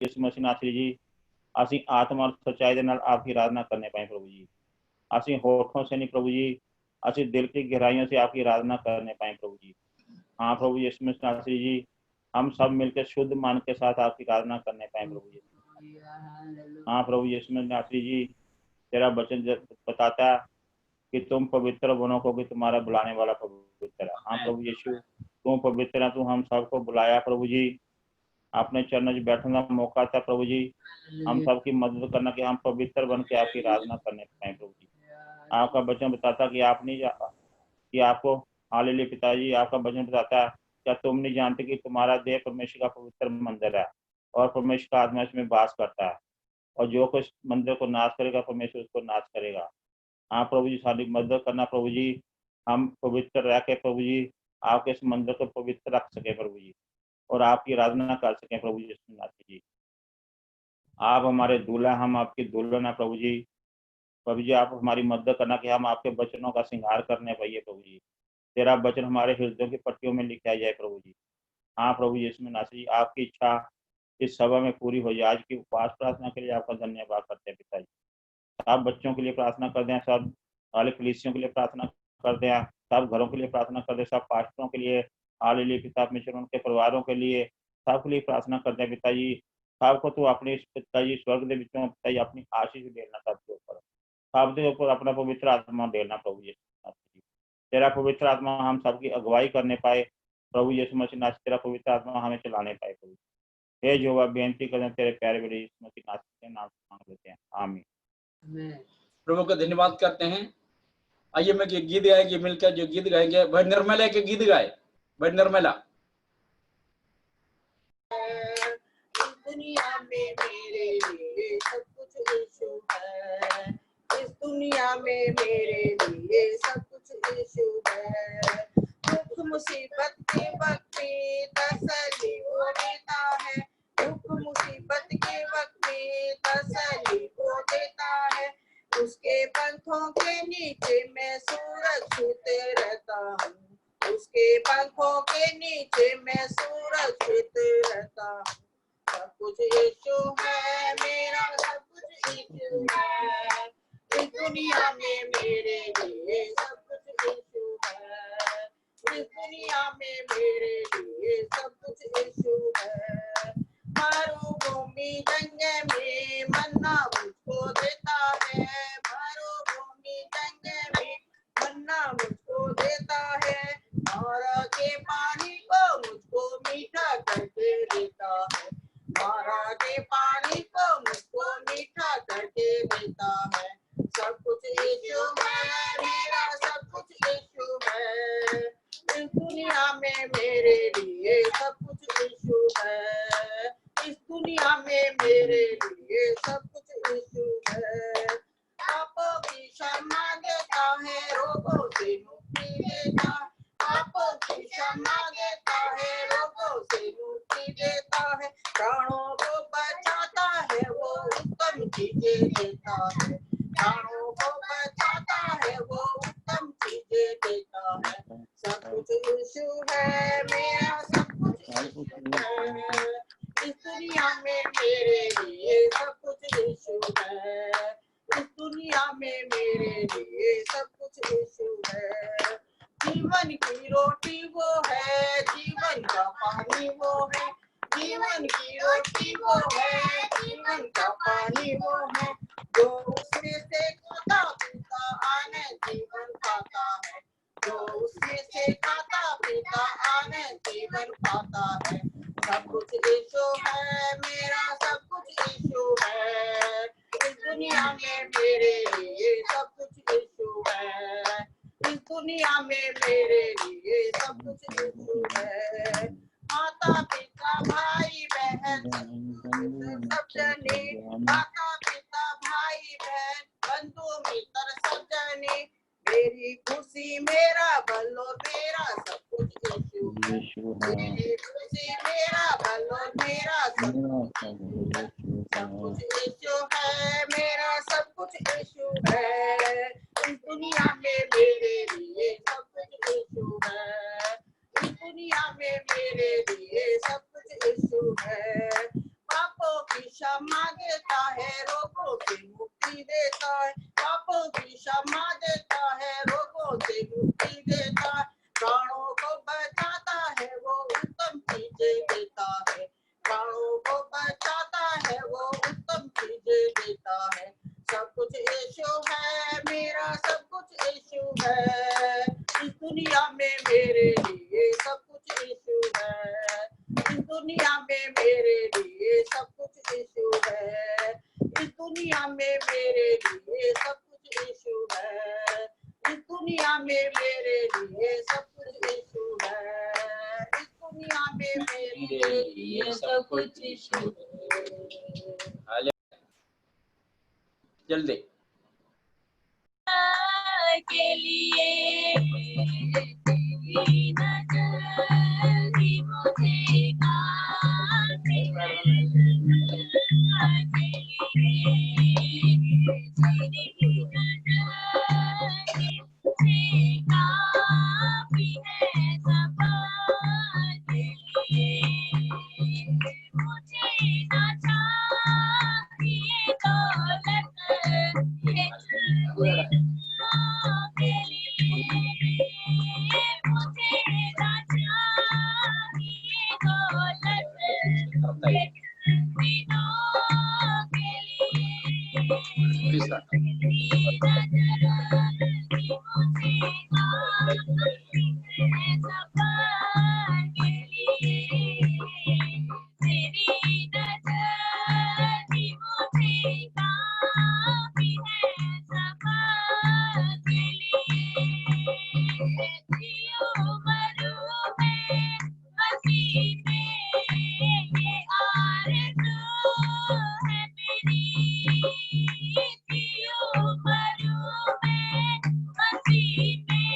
यीशु मसीह नासरी जी ਅਸੀਂ ਆਤਮਾ और सच्चाई ਦੇ ਨਾਲ आपकी आराधना करने पाए प्रभु जी। ਅਸੀਂ होठों से नहीं प्रभु जी, ਅਸੀਂ दिल की गहराइयों से आपकी आराधना करने पाए प्रभु जी। हाँ प्रभु यीशु मसीह नासरी जी, हम सब मिलकर शुद्ध मन के साथ आपकी आराधना करने पाए प्रभु जी। हाँ प्रभु यीशु मसीह नासरी जी, तेरा वचन बताता है कि तुम पवित्र बनो क्योंकि तुम्हारा बुलाने वाला पवित्र है। हाँ प्रभु यीशु, तुम पवित्र है, तू हम सबको बुलाया प्रभु जी। आपने चरणों में बैठने का मौका था प्रभु जी, हम सबकी मदद करना कि हम पवित्र बन के आपकी आराधना करने पाए प्रभु जी। आपका वचन बताता कि आप नहीं कि आपको हालेलुया पिताजी, आपका वचन बताता है क्या तुम नहीं जानते कि तुम्हारा देह परमेश्वर का पवित्र मंदिर है और परमेश्वर का आत्मा इसमें वास करता है, और जो कुछ मंदिर को नाश करेगा परमेश्वर उसको नाश करेगा। हाँ प्रभु जी, सारी मदद करना प्रभु जी, हम पवित्र रह के प्रभु जी आपके इस मंदिर को पवित्र रख सके प्रभु जी, और आपकी आराधना कर सकें प्रभु जी। आप हमारे दूल्हा, हम आपकी दुल्हन है प्रभु जी। प्रभु जी आप हमारी मदद करना कि हम आपके वचनों का श्रृंगार करने पाइए प्रभु जी। तेरा वचन हमारे हृदयों की पट्टियों में लिखा जाए प्रभु जी। हाँ प्रभु यीशु मसीह जी, आपकी इच्छा इस सभा में पूरी हो जाए। आज की उपवास प्रार्थना के लिए आपका धन्यवाद करते हैं पिताजी। सब बच्चों के लिए प्रार्थना करते हैं, सब वाले कलीसियों के लिए प्रार्थना करते हैं, सब घरों के लिए प्रार्थना करते हैं, सब पास्टरों के लिए हालेलुया पिता परमेश्वर, उनके परिवारों के लिए सबके लिए प्रार्थना करते हैं पिताजी। सबको तो अपने पिताजी स्वर्ग के विचों पिताजी अपनी आशीष देना सबके ऊपर, सबके ऊपर अपना पवित्र आत्मा देना प्रभु यीशु मसीह। तेरा पवित्र आत्मा हम सबकी अगुवाई करने पाए प्रभु यीशु मसीह नाथ, तेरा पवित्र आत्मा हमें चलाने पाए प्रभु। हे यहोवा, बेनती करते हैं तेरे प्यारे बेटे यीशु मसीह नाथ के नाम से मांग लेते हैं, आमीन। प्रभु का धन्यवाद करते हैं। आइए मैं गीत गाएंगे मिलकर, जो गीत गाएंगे भाई निर्मला के गीत गाए। भाई निर्मला। दुनिया में मेरे लिए सब कुछ यीशु है, इस दुनिया में मेरे लिए सब कुछ यीशु है। दुख मुसीबत के वक्त में तसल्ली वो देता है, दुख मुसीबत के वक्त में तसल्ली वो देता है। उसके पंखों के नीचे मैं सुरक्षित रहता हूँ, उसके पंखों के नीचे मैं सुरक्षित रहता हूँ। सब कुछ यीशु है, मेरा सब कुछ यीशु है, इस दुनिया में मेरे लिए सब कुछ यीशु है, इस दुनिया में मेरे लिए सब कुछ यीशु है। मरुभूमि जंगल में मन्ना मुझको देता है, मरुभूमि जंगल में मन्ना मुझको देता है, मारा के पानी को मुझको मीठा करके देता है, मारा के पानी को मुझको मीठा करके देता है। सब कुछ यीशु है, मेरा सब कुछ यीशु है, इस दुनिया में मेरे लिए सब कुछ यीशु है, इस दुनिया में मेरे लिए सब कुछ यीशु है। पापों की क्षमा देता है, रोगों से मुक्ति देता है, पापों की क्षमा देता है, रोगों से मुक्ति देता है, प्राणों को बचाता है, वो उत्तम चीजें देता है, प्राणों को बचाता है, वो उत्तम चीजें देता है। सब कुछ यीशु है, मेरा सब कुछ यीशु है, इस दुनिया में मेरे लिए सब कुछ यीशु है, इस दुनिया में मेरे लिए सब कुछ यीशु है। जीवन की रोटी वो है, जीवन का पानी वो है, जीवन की रोटी वो है, जीवन का पानी वो है, जो उसमें से खाता पीता आनंद जीवन पाता है, जो उसमें से खाता पीता आनंद जीवन पाता है। सब कुछ यीशु है, मेरा सब कुछ यीशु है, इस दुनिया में मेरे लिए सब कुछ यीशु है, इस दुनिया में मेरे लिए सब कुछ यीशु है। माता पिता भाई बहन सब जने, माता पिता भाई बहन बंधु मित्र सब जने, मेरी खुशी मेरा भलो मेरा सब कुछ यीशु है, मेरी खुशी मेरा भलो मेरा सब कुछ यीशु है, मेरा सब कुछ यीशु है, इस दुनिया में मेरे लिए सब कुछ यीशु है, इस दुनिया में मेरे लिए सब कुछ यीशु है। पापों क्षमा देता है, रोगों से मुक्ति देता है, पापों की क्षमा देता है, रोगों से मुक्ति देता है, प्राणों को बचाता है, वो उत्तम चीजें देता है, प्राणों को बचाता है, वो उत्तम चीजें देता है। सब कुछ यीशु है, मेरा सब कुछ यीशु है, इस दुनिया में मेरे लिए सब कुछ यीशु है, इस दुनिया में मेरे लिए सब कुछ यीशु है, इस दुनिया में मेरे लिए सब कुछ यीशु है, इस दुनिया में मेरे लिए सब कुछ यीशु है, इस दुनिया में मेरे लिए सब कुछ यीशु है। जल्दी के लिए तेरी नजर ही मुझे काफी है, तेरी नजर ही मुझे काफी है, सफर के लिए मुझे ना चाहिए दौलत के लिए, मुझे ना चाहिए दौलत दिनों के लिए, तेरी नजर ही मुझे काफी है, सफर के लिए तेरी नजर ही मुझे काफी है, सफर के लिए जियो मरूं मैं मसीह में, ये आरज़ू है मेरी, जियो मरूं मैं मसीह में,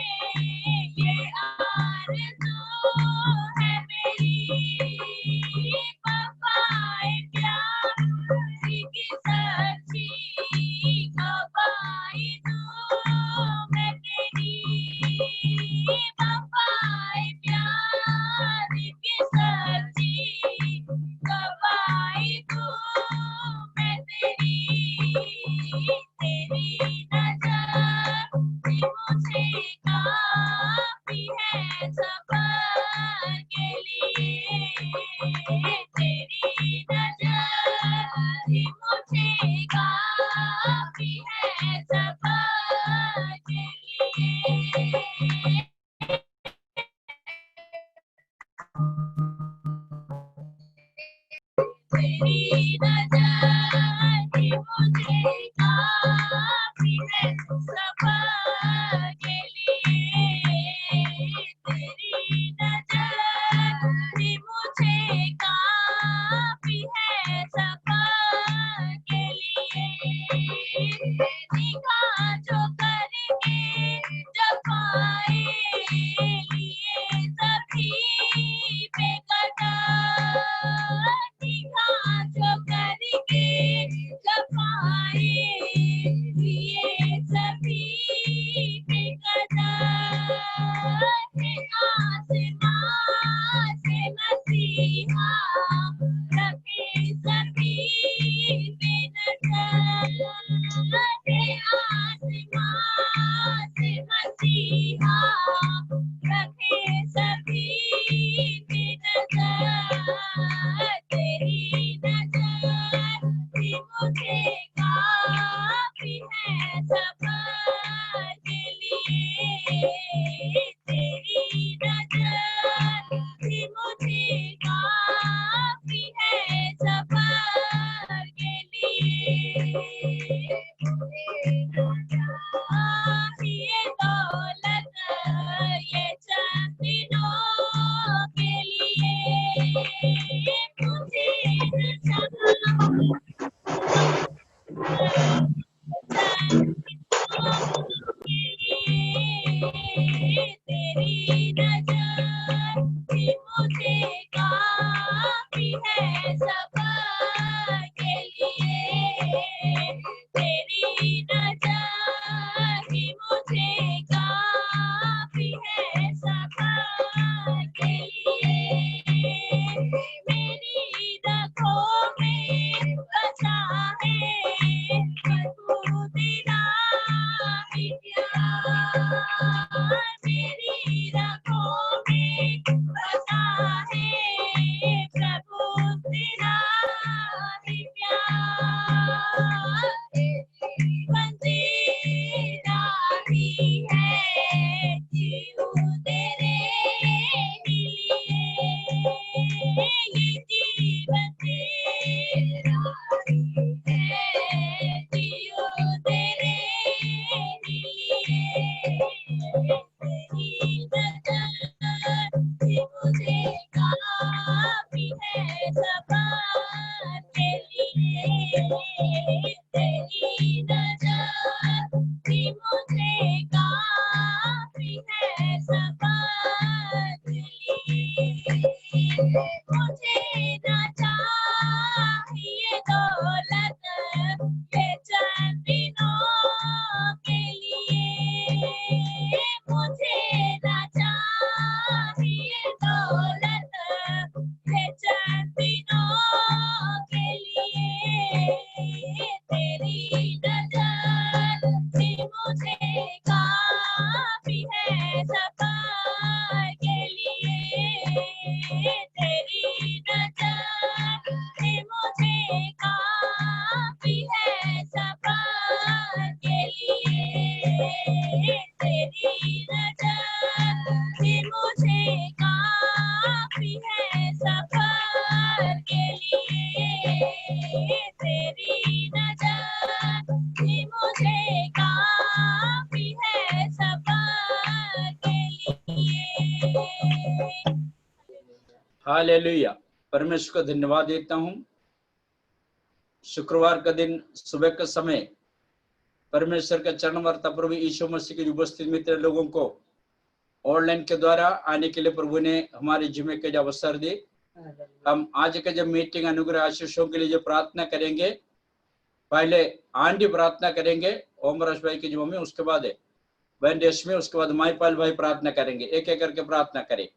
तेरी नजर भी मुझे काफी है सबक लिए। मुझे न चाहिए दौलत ये चंद दिनों के लिए। मुझे न चाहिए दौलत ये चंद दिनों के लिए। तेरी नजर भी मुझे काफी है सफर के लिए। तेरी नजर भी मुझे काफी है सफर के लिए। तेरी नजर भी मुझे काफी है सफर के लिए। तेरी नजर भी मुझे काफी है सफर के लिए। हालेलुया। परमेश्वर को धन्यवाद देता हूँ। शुक्रवार का दिन सुबह का समय परमेश्वर का चरण वार्ता प्रभु यीशु मसीह की उपस्थित मित्र लोगों को ऑनलाइन के द्वारा आने के लिए प्रभु ने हमारे जिम्मे के जो अवसर दी। हम आज का जब मीटिंग अनुग्रह आशीषों के लिए जो प्रार्थना करेंगे, पहले आंटी प्रार्थना करेंगे ओम राज भाई की जिम्मे में, उसके बाद बहन रेशमी, उसके बाद माईपाल भाई प्रार्थना करेंगे। एक एक करके प्रार्थना करें।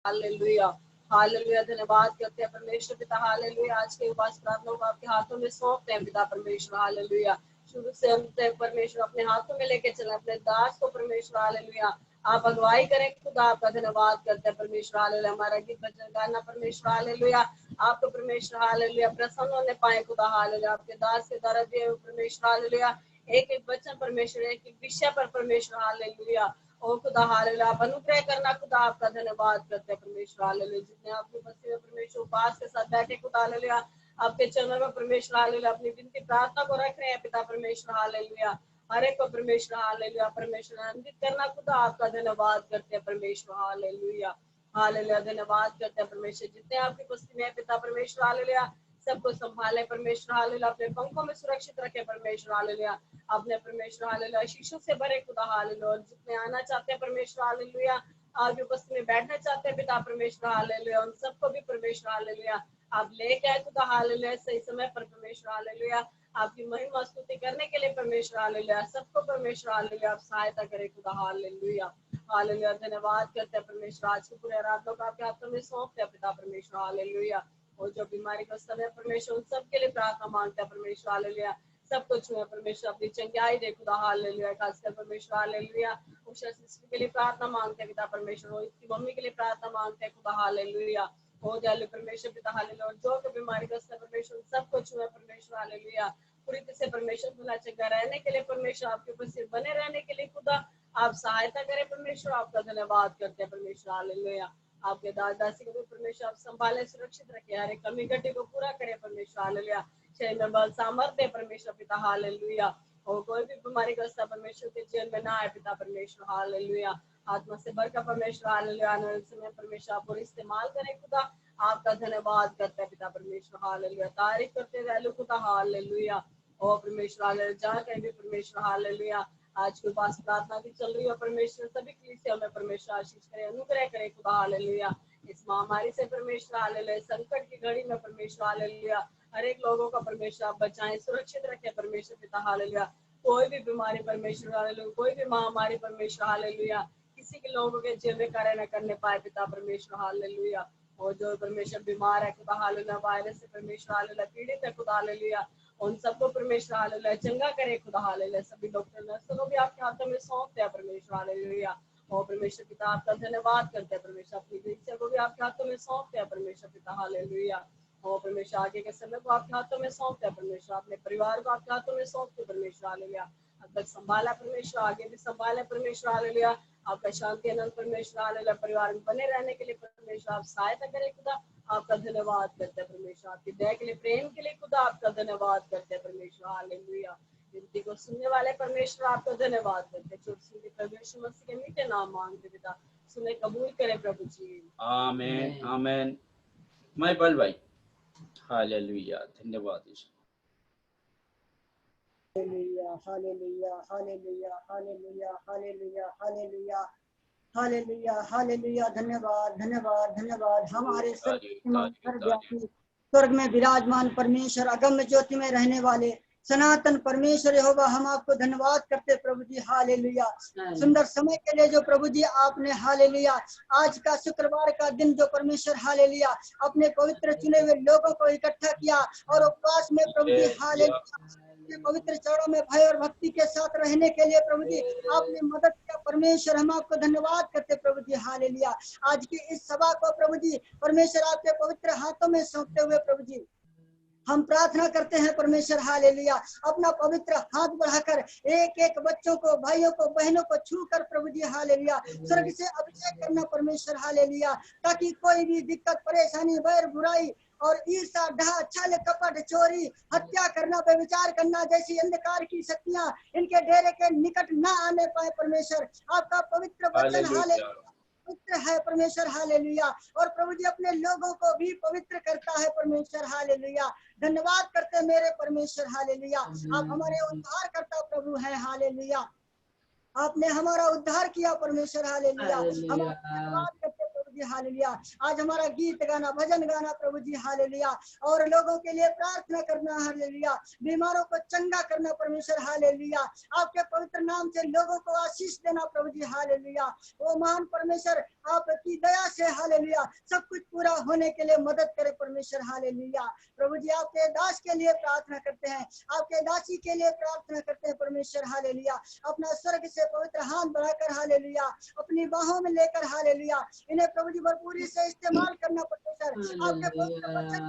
Hallelujah hallelujah. धन्यवाद करते हैं परमेश्वर पिता। हालेलुया। आज के उपास प्रार्थना को आपके हाथों में सौंपते हैं पिता परमेश्वर। हालेलुया। शुरू से अंत तक परमेश्वर अपने हाथों में लेके चले अपने दास को परमेश्वर। हालेलुया। आप अगुवाई करें खुदा। आपका धन्यवाद करते हैं परमेश्वर। हालेलुया। हमारा गीत भजन गाना परमेश्वर। हालेलुया। आपको परमेश्वर हालेलुया प्रसन्न होने पाए खुदा। हालेलुया। आपके दास के द्वारा दिए हुए परमेश्वर। हालेलुया। एक एक वचन परमेश्वर, एक एक विषय पर परमेश्वर। हालेलुया। ओ खुदा हालेलुया। आप अनुग्रह करना खुदा। आपका धन्यवाद करते हैं परमेश्वर। हालेलुया। जितने आपके बच्चे में परमेश्वर उपास के साथ बैठे खुदा हालेलुया, आपके चरणों में परमेश्वर हालेलुया अपनी विनती प्रार्थना को रख रहे हैं पिता परमेश्वर। हालेलुया। हर एक को परमेश्वर हालेलुया परमेश्वर आनंदित करना खुदा। आपका धन्यवाद करते हैं परमेश्वर। Hallelujah hallelujah. धन्यवाद करते हैं परमेश्वर। जितने आपकी बस्ती में है पिता परमेश्वर। हालेलुया। सबको संभाले परमेश्वर। हालेलुया। अपने पंखों में सुरक्षित रखे परमेश्वर। हालेलुया। अपने परमेश्वर हालेलुया आशीषों से भरे खुदा। हालेलुया। और जितने आना चाहते हैं परमेश्वर। हालेलुया। आपकी उपस्थिति में बैठना चाहते हैं पिता परमेश्वर। हालेलुया। उन सबको भी परमेश्वर। हालेलुया। आप लेके आए खुदा। हालेलुया। सही समय पर परमेश्वर। हालेलुया। आपकी महिमा स्तुति करने के लिए परमेश्वर। हालेलुया। सबको परमेश्वर। हालेलुया। आप सहायता करें खुदा। Hallelujah hallelujah. धन्यवाद करते हैं परमेश्वर। आज के पूरे आराधना को आपके हाथों में सौंपते हैं पिता परमेश्वर। हालेलुया। और जो बीमारी का समय परमेश्वर, उन सबके लिए प्रार्थना मांगते हैं परमेश्वर। हालेलुया। सब कुछ हुआ परमेश्वर अपनी चंगाई दे खुदा। हालेलुया। खासकर परमेश्वर। हालेलुया। उषा सिस्टर के लिए प्रार्थना मांगते हैं पिता परमेश्वर। और इसकी मम्मी के लिए प्रार्थना मांगते हैं खुदा। हालेलुया। हो दयालु परमेश्वर पिता। हालेलुया। और जो बीमारी का समय परमेश्वर, सब कुछ हुआ परमेश्वर। हालेलुया। पूरी तरह से परमेश्वर भला चंगा रहने के लिए परमेश्वर, आपके उपस्थित बने रहने के लिए खुदा आप सहायता करें परमेश्वर। आपका धन्यवाद करते हैं परमेश्वर। हालेलुया। आपके दास दासी को भी परमेश्वर आप संभाले, सुरक्षित रखे, हर एक कमी घटी को पूरा करे परमेश्वर। हालेलुया। शरीर में बल सामर्थ्य परमेश्वर पिता। हालेलुया। और कोई भी बीमारी ग्रस्त परमेश्वर के जीवन में ना आए पिता परमेश्वर। हालेलुया। आत्मा से भरकर परमेश्वर। हालेलुया। आने वाले समय परमेश्वर आप और इस्तेमाल करें खुदा। आपका धन्यवाद करते हैं पिता परमेश्वर। हालेलुया। तारीफ करते रहलु खुदा। हालेलुया। और परमेश्वर हालेलुया। जहाँ कहीं भी परमेश्वर। हालेलुया। आज के पास प्रार्थना भी चल रही है परमेश्वर, सभी कलीसिया में परमेश्वर आशीष करे, अनुग्रह करे खुदा। हालेलुया। इस महामारी से परमेश्वर। हालेलुया। संकट की घड़ी में परमेश्वर। हालेलुया। हर एक लोगों का परमेश्वर आप बचाएं, सुरक्षित रखें परमेश्वर पिता। हालेलुया। कोई भी बीमारी परमेश्वर। हालेलुया। कोई भी महामारी परमेश्वर। हालेलुया। किसी के लोगों के जीवन में कार्य न करने पाए पिता परमेश्वर। हालेलुया। और जो परमेश्वर बीमार है खुदा। हालेलुया। वायरस से परमेश्वर। हालेलुया। पीड़ित है खुदा। हालेलुया। उन सबको परमेश्वर। हालेलुया। चंगा करे खुदा। हालेलुया। सभी डॉक्टर नर्सों को भी आपके हाथों में सौंपते हैं परमेश्वर। हालेलुया। और परमेश्वर पिता आपका धन्यवाद करते हैं परमेश्वर। अपनी कलीसिया को भी आपके हाथों में सौंपते हैं परमेश्वर पिता। हालेलुया। और परमेश्वर आगे के समय को आपके हाथों में सौंपते हैं परमेश्वर। अपने परिवार को आपके हाथों में सौंपते हैं परमेश्वर। हालेलुया। अब तक संभाला परमेश्वर, आगे भी संभाले परमेश्वर। हालेलुया। आपका शांति आनंद परमेश्वर। हालेलुया। परिवार में बने रहने के लिए परमेश्वर आप सहायता करें खुदा। आपका धन्यवाद करते हैं परमेश्वर। आपकी दया के लिए, प्रेम के लिए खुदा आपका धन्यवाद करते हैं परमेश्वर। हालेलुया। विनती को सुनने वाले परमेश्वर आपका धन्यवाद करते हैं। छोटे परमेश्वर मसीह के मीठे नाम मांगते पिता, सुने कबूल करें प्रभु जी। आमेन आमेन। महिपाल भाई। हालेलुया, धन्यवाद Yeshu. Hallelujah hallelujah hallelujah hallelujah hallelujah hallelujah hallelujah hallelujah. धन्यवाद धन्यवाद धन्यवाद। हमारे सर्वव्यापी स्वर्ग में विराजमान परमेश्वर, अगम्य ज्योति में रहने वाले सनातन परमेश्वर यहोवा, हम आपको धन्यवाद करते प्रभु जी। हालेलुया। सुंदर समय के लिए जो प्रभु जी आपने हालेलुया आज का शुक्रवार का दिन जो परमेश्वर हालेलुया अपने पवित्र चुने हुए लोगों को इकट्ठा किया और उपवास में प्रभु जी हालेलुया के पवित्र चरणों में भय और भक्ति के साथ रहने के लिए प्रभु जी आपने मदद किया परमेश्वर। हम आपको धन्यवाद करते प्रभु जी। हालेलुया। आज की इस सभा को प्रभु जी परमेश्वर आपके पवित्र हाथों में सौंपते हुए प्रभु जी हम प्रार्थना करते हैं परमेश्वर। हालेलुया। अपना पवित्र हाथ बढ़ाकर एक एक बच्चों को, भाइयों को, बहनों को छू कर प्रभु जी हालेलुया स्वर्ग से अभिषेक करना परमेश्वर। हालेलुया। ताकि कोई भी दिक्कत, परेशानी, वैर, बुराई और ईर्ष्या, ढा, छल, कपट, चोरी, हत्या करना, व्यभिचार करना जैसी अंधकार की शक्तियां इनके डेरे के निकट न आने पाए परमेश्वर। आपका पवित्र वचन हालेलुया पवित्र है परमेश्वर। हालेलुया। और प्रभु जी अपने लोगों को भी पवित्र करता है परमेश्वर। हालेलुया। धन्यवाद करते मेरे परमेश्वर। हालेलुया। आप हमारे उद्धार करता प्रभु हैं। हालेलुया। आपने हमारा उद्धार किया परमेश्वर। हालेलुया। हम धन्यवाद करते प्रभु जी। हालेलुया। आज हमारा गीत गाना, भजन गाना प्रभु जी हालेलुया और लोगों के लिए प्रार्थना करना हालेलुया, बीमारों को चंगा करना परमेश्वर। हालेलुया। आपके पवित्र नाम से लोगों को आशीष देना प्रभु जी। हालेलुया। वो महान परमेश्वर आपकी दया से हालेलुया सब कुछ पूरा होने के लिए मदद करे परमेश्वर। हालेलुया। प्रभु जी आपके दास के लिए प्रार्थना करते हैं, आपके दासी के लिए प्रार्थना करते हैं परमेश्वर। हालेलुया। अपना स्वर्ग से पवित्र हाथ बढ़ाकर हालेलुया अपनी बाहों में लेकर हालेलुया इन्हें प्रभु जी भरपूरी से इस्तेमाल करना परमेश्वर। आपके पवित्र वचन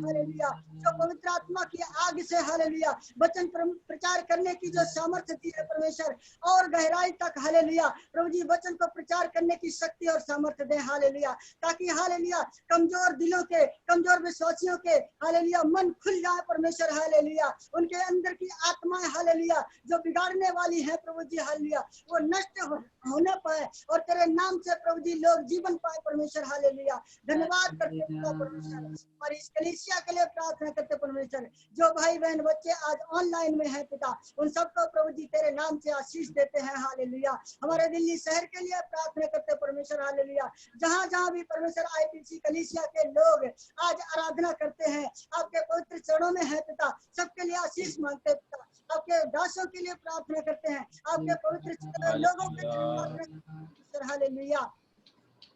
हालेलुया जो पवित्र आत्मा की आग से हालेलुया वचन प्रचार करने की जो सामर्थ्य दी है परमेश्वर, और गहराई तक हालेलुया प्रभु जी वचन को प्रचार करने की शक्ति और सामर्थ्य दे हालेलुया, ताकि हालेलुया कमजोर दिलों के, कमजोर विश्वासियों के हालेलुया मन खुल जाए परमेश्वर। हालेलुया उनके अंदर की आत्माएं हालेलुया जो बिगाड़ने वाली है प्रभु जी हालेलुया वो नष्ट होने पाए और तेरे नाम से प्रभु जी लोग जीवन पाए परमेश्वर। हालेलुया। धन्यवाद करते हैं परमेश्वर और इस कलीसिया के लिए प्रार्थना करते परमेश्वर। जो भाई बहन बच्चे आज ऑनलाइन में है पिता, उन सबको प्रभु जी तेरे नाम से आशीष देते हैं। हालेलुया। हमारे दिल्ली शहर के लिए प्रार्थना करते परमेश्वर। हालेलुया। जहाँ जहाँ भी परमेश्वर आईपीसी कलीसिया के लोग आज आराधना करते हैं आपके पवित्र चरणों में है पिता, सबके लिए आशीष मांगते पिता। आपके दासों के लिए प्रार्थना करते हैं, आपके पवित्र लोगों के लिए प्रार्थना करते। हालेलुया।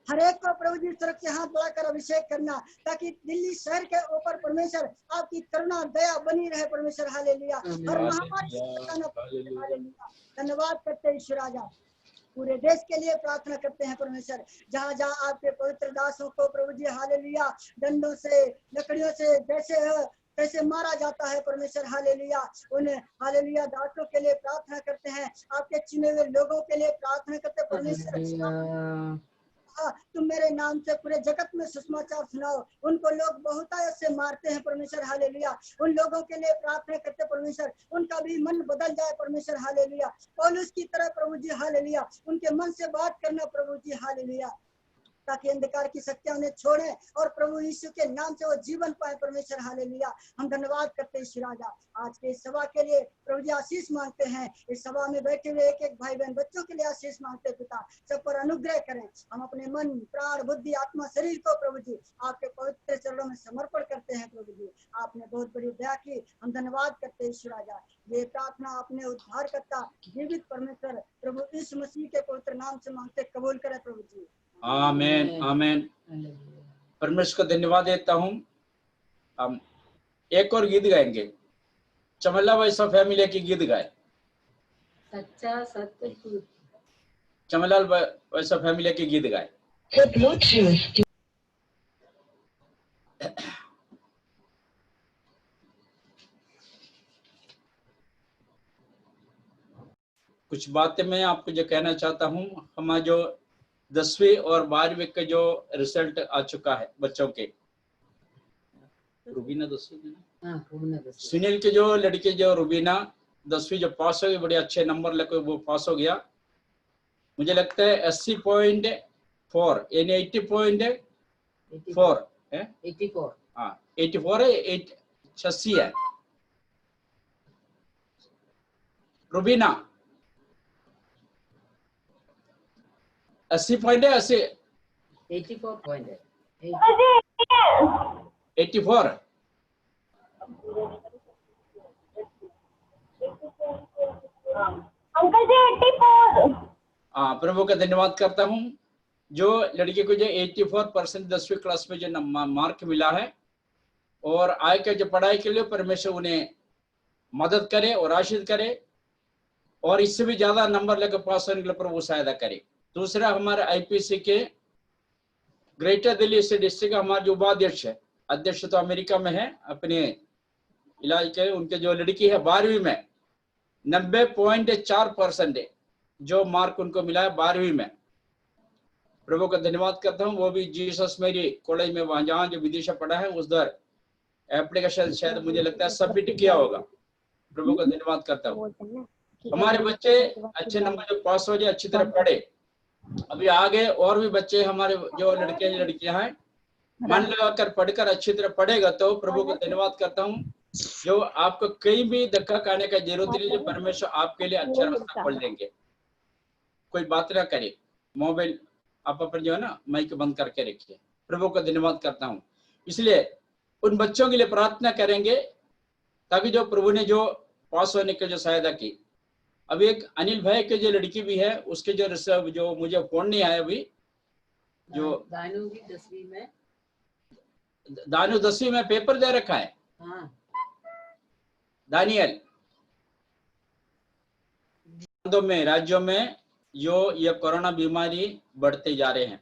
हर एक को प्रभु जी सुरक्षा के हाथ बढ़ाकर अभिषेक करना, ताकि दिल्ली शहर के ऊपर परमेश्वर आपकी करुणा दया बनी रहे परमेश्वर। हालेलुया। हर महामारी से बचाना परमेश्वर। हालेलुया। धन्यवाद करते ईश्वर राजा। पूरे देश के लिए प्रार्थना करते हैं परमेश्वर। जहाँ जहाँ आपके पवित्र दासों को प्रभु जी हालेलुया डंडों से, लकड़ियों से कैसे मारा जाता है परमेश्वर। हालेलुया उन हालेलुया दासों के लिए प्रार्थना करते हैं, आपके चुने हुए लोगों के लिए प्रार्थना करते हैं परमेश्वर। तुम मेरे नाम से पूरे जगत में सुसमाचार सुनाओ। उनको लोग बहुतायत से मारते हैं परमेश्वर। हालेलुया उन लोगों के लिए प्रार्थना करते परमेश्वर, उनका भी मन बदल जाए परमेश्वर। हालेलुया पौलुस की तरह प्रभु जी हालेलुया उनके मन से बात करना प्रभु जी। हालेलुया ताकि अंधकार की शक्तियां उन्हें छोड़े और प्रभु यीशु के नाम से वो जीवन पाए परमेश्वर। हालेलुया हम धन्यवाद करते हैं ईश्वर राजा। आज के इस सभा के लिए प्रभु जी आशीष मांगते हैं। इस सभा में बैठे हुए एक एक भाई बहन बच्चों के लिए आशीष मांगते हैं पिता, सब पर अनुग्रह करें। हम अपने मन, प्राण, बुद्धि, आत्मा, शरीर को प्रभु जी आपके पवित्र चरणों में समर्पण करते हैं प्रभु जी। आपने बहुत बड़ी दया की, हम धन्यवाद करते हैं ईश्वर राजा। ये प्रार्थना अपने उद्धार करता जीवित परमेश्वर प्रभु यीशु मसीह के पवित्र नाम से मांगते कबूल करें प्रभु जी। आमेन आमेन। परमेश्वर को धन्यवाद देता हूँ। हम एक और गीत गाएंगे, चमला वैसा फैमिली की गीत गाए, सच्चा सत्य चमलाल वैसा फैमिली की गीत गाए। कुछ बातें मैं आपको जो कहना चाहता हूँ, हमारा जो 10वीं और 12वीं का जो रिजल्ट आ चुका है बच्चों के, रुबीना 10वीं, सुनील के जो लड़के जो रुबीना 10वीं जो पास हो गई, बड़े अच्छे नंबर लेकर वो पास हो गया। मुझे लगता है 80.4 यानी 80.4 है 84 हाँ 84 है 86 है रुबीना 80 पॉइंट है 80 84 पॉइंट है 84 अंकल जी 84 हाँ प्रभु का धन्यवाद करता हूँ जो लड़के को जो 84% 10वीं क्लास में जो मार्क मिला है और आगे के जो पढ़ाई के लिए परमेश्वर उन्हें मदद करे और आशीर्वाद करे और इससे भी ज्यादा नंबर लेकर पास होने के लिए प्रभु सहायता करे। दूसरा हमारे आईपीसी के ग्रेटर दिल्ली से डिस्ट्रिक्ट हमारे जो उपाध्यक्ष है अध्यक्ष तो अमेरिका में है अपने इलाज के उनके जो लड़की है 12वीं में 90.4% जो मार्क उनको मिला है 12वीं में प्रभु का धन्यवाद करता हूँ। वो भी जीसस मेरी कॉलेज में वहां जहाँ जो विदिशा पढ़ा है उस दर एप्लीकेशन शायद मुझे लगता है सबमिट किया होगा। प्रभु का धन्यवाद करता हूँ। हमारे बच्चे अच्छे नंबर जो पास हो जाए अच्छी तरह पढ़े। अभी आगे और भी बच्चे हमारे जो लड़के लड़कियां हैं मन लगाकर पढ़कर अच्छी तरह पढ़ेगा तो प्रभु को धन्यवाद करता हूँ। जो आपको कहीं भी धक्का खाने का जरूरत नहीं, जो परमेश्वर आपके लिए अच्छा रास्ता खोल देंगे। कोई बात ना करे, मोबाइल आप अपन जो है ना माइक बंद करके रखिए। प्रभु का धन्यवाद करता हूँ। इसलिए उन बच्चों के लिए प्रार्थना करेंगे ताकि जो प्रभु ने जो पास होने की जो सहायता की। अभी एक अनिल भाई के जो लड़की भी है उसके जो मुझे फोन नहीं आया अभी, जो दानू भी 10वीं में दानू 10वीं में पेपर दे रखा है। हाँ दानियल में राज्यों में जो ये कोरोना बीमारी बढ़ते जा रहे हैं,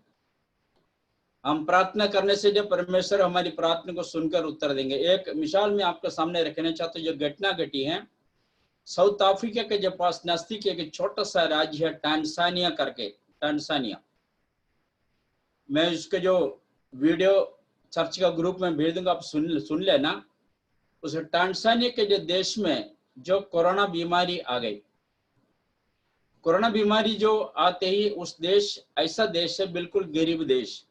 हम प्रार्थना करने से जो परमेश्वर हमारी प्रार्थना को सुनकर उत्तर देंगे। एक मिसाल में आपके सामने रखना चाहते जो घटना घटी है साउथ अफ्रीका के जो पास नजदीक एक छोटा सा राज्य है टांजानिया करके। टांजानिया मैं उसके जो वीडियो चर्च का ग्रुप में भेज दूंगा, आप सुन लेना। उस टांजानिया के जो देश में जो कोरोना बीमारी आ गई, कोरोना बीमारी जो आते ही उस देश ऐसा देश है बिल्कुल गरीब देश,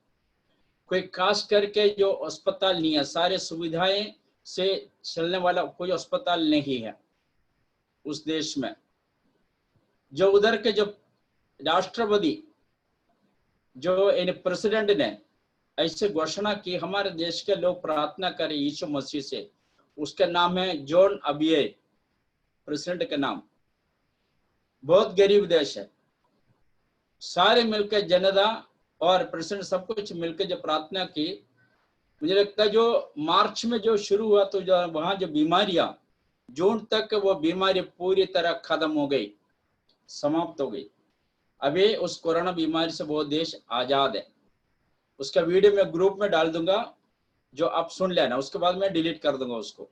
कोई खास करके जो अस्पताल नहीं है, सारे सुविधाएं से चलने वाला कोई अस्पताल नहीं है उस देश में। जो उधर के जो राष्ट्रपति जो इन प्रेसिडेंट ने ऐसे घोषणा की हमारे देश के लोग प्रार्थना करें यीशु मसीह से। उसका नाम है जॉन अबिये, प्रेसिडेंट का नाम। बहुत गरीब देश है, सारे मिलकर जनता और प्रेसिडेंट सब कुछ मिलकर जो प्रार्थना की। मुझे लगता है जो मार्च में जो शुरू हुआ तो जो वहां जो बीमारियां जून तक वो बीमारी पूरी तरह खत्म हो गई, समाप्त हो गई। अभी उस कोरोना बीमारी से वो देश आजाद है। उसका वीडियो मैं ग्रुप में डाल दूंगा, जो आप सुन लेना, उसके बाद मैं डिलीट कर दूंगा उसको।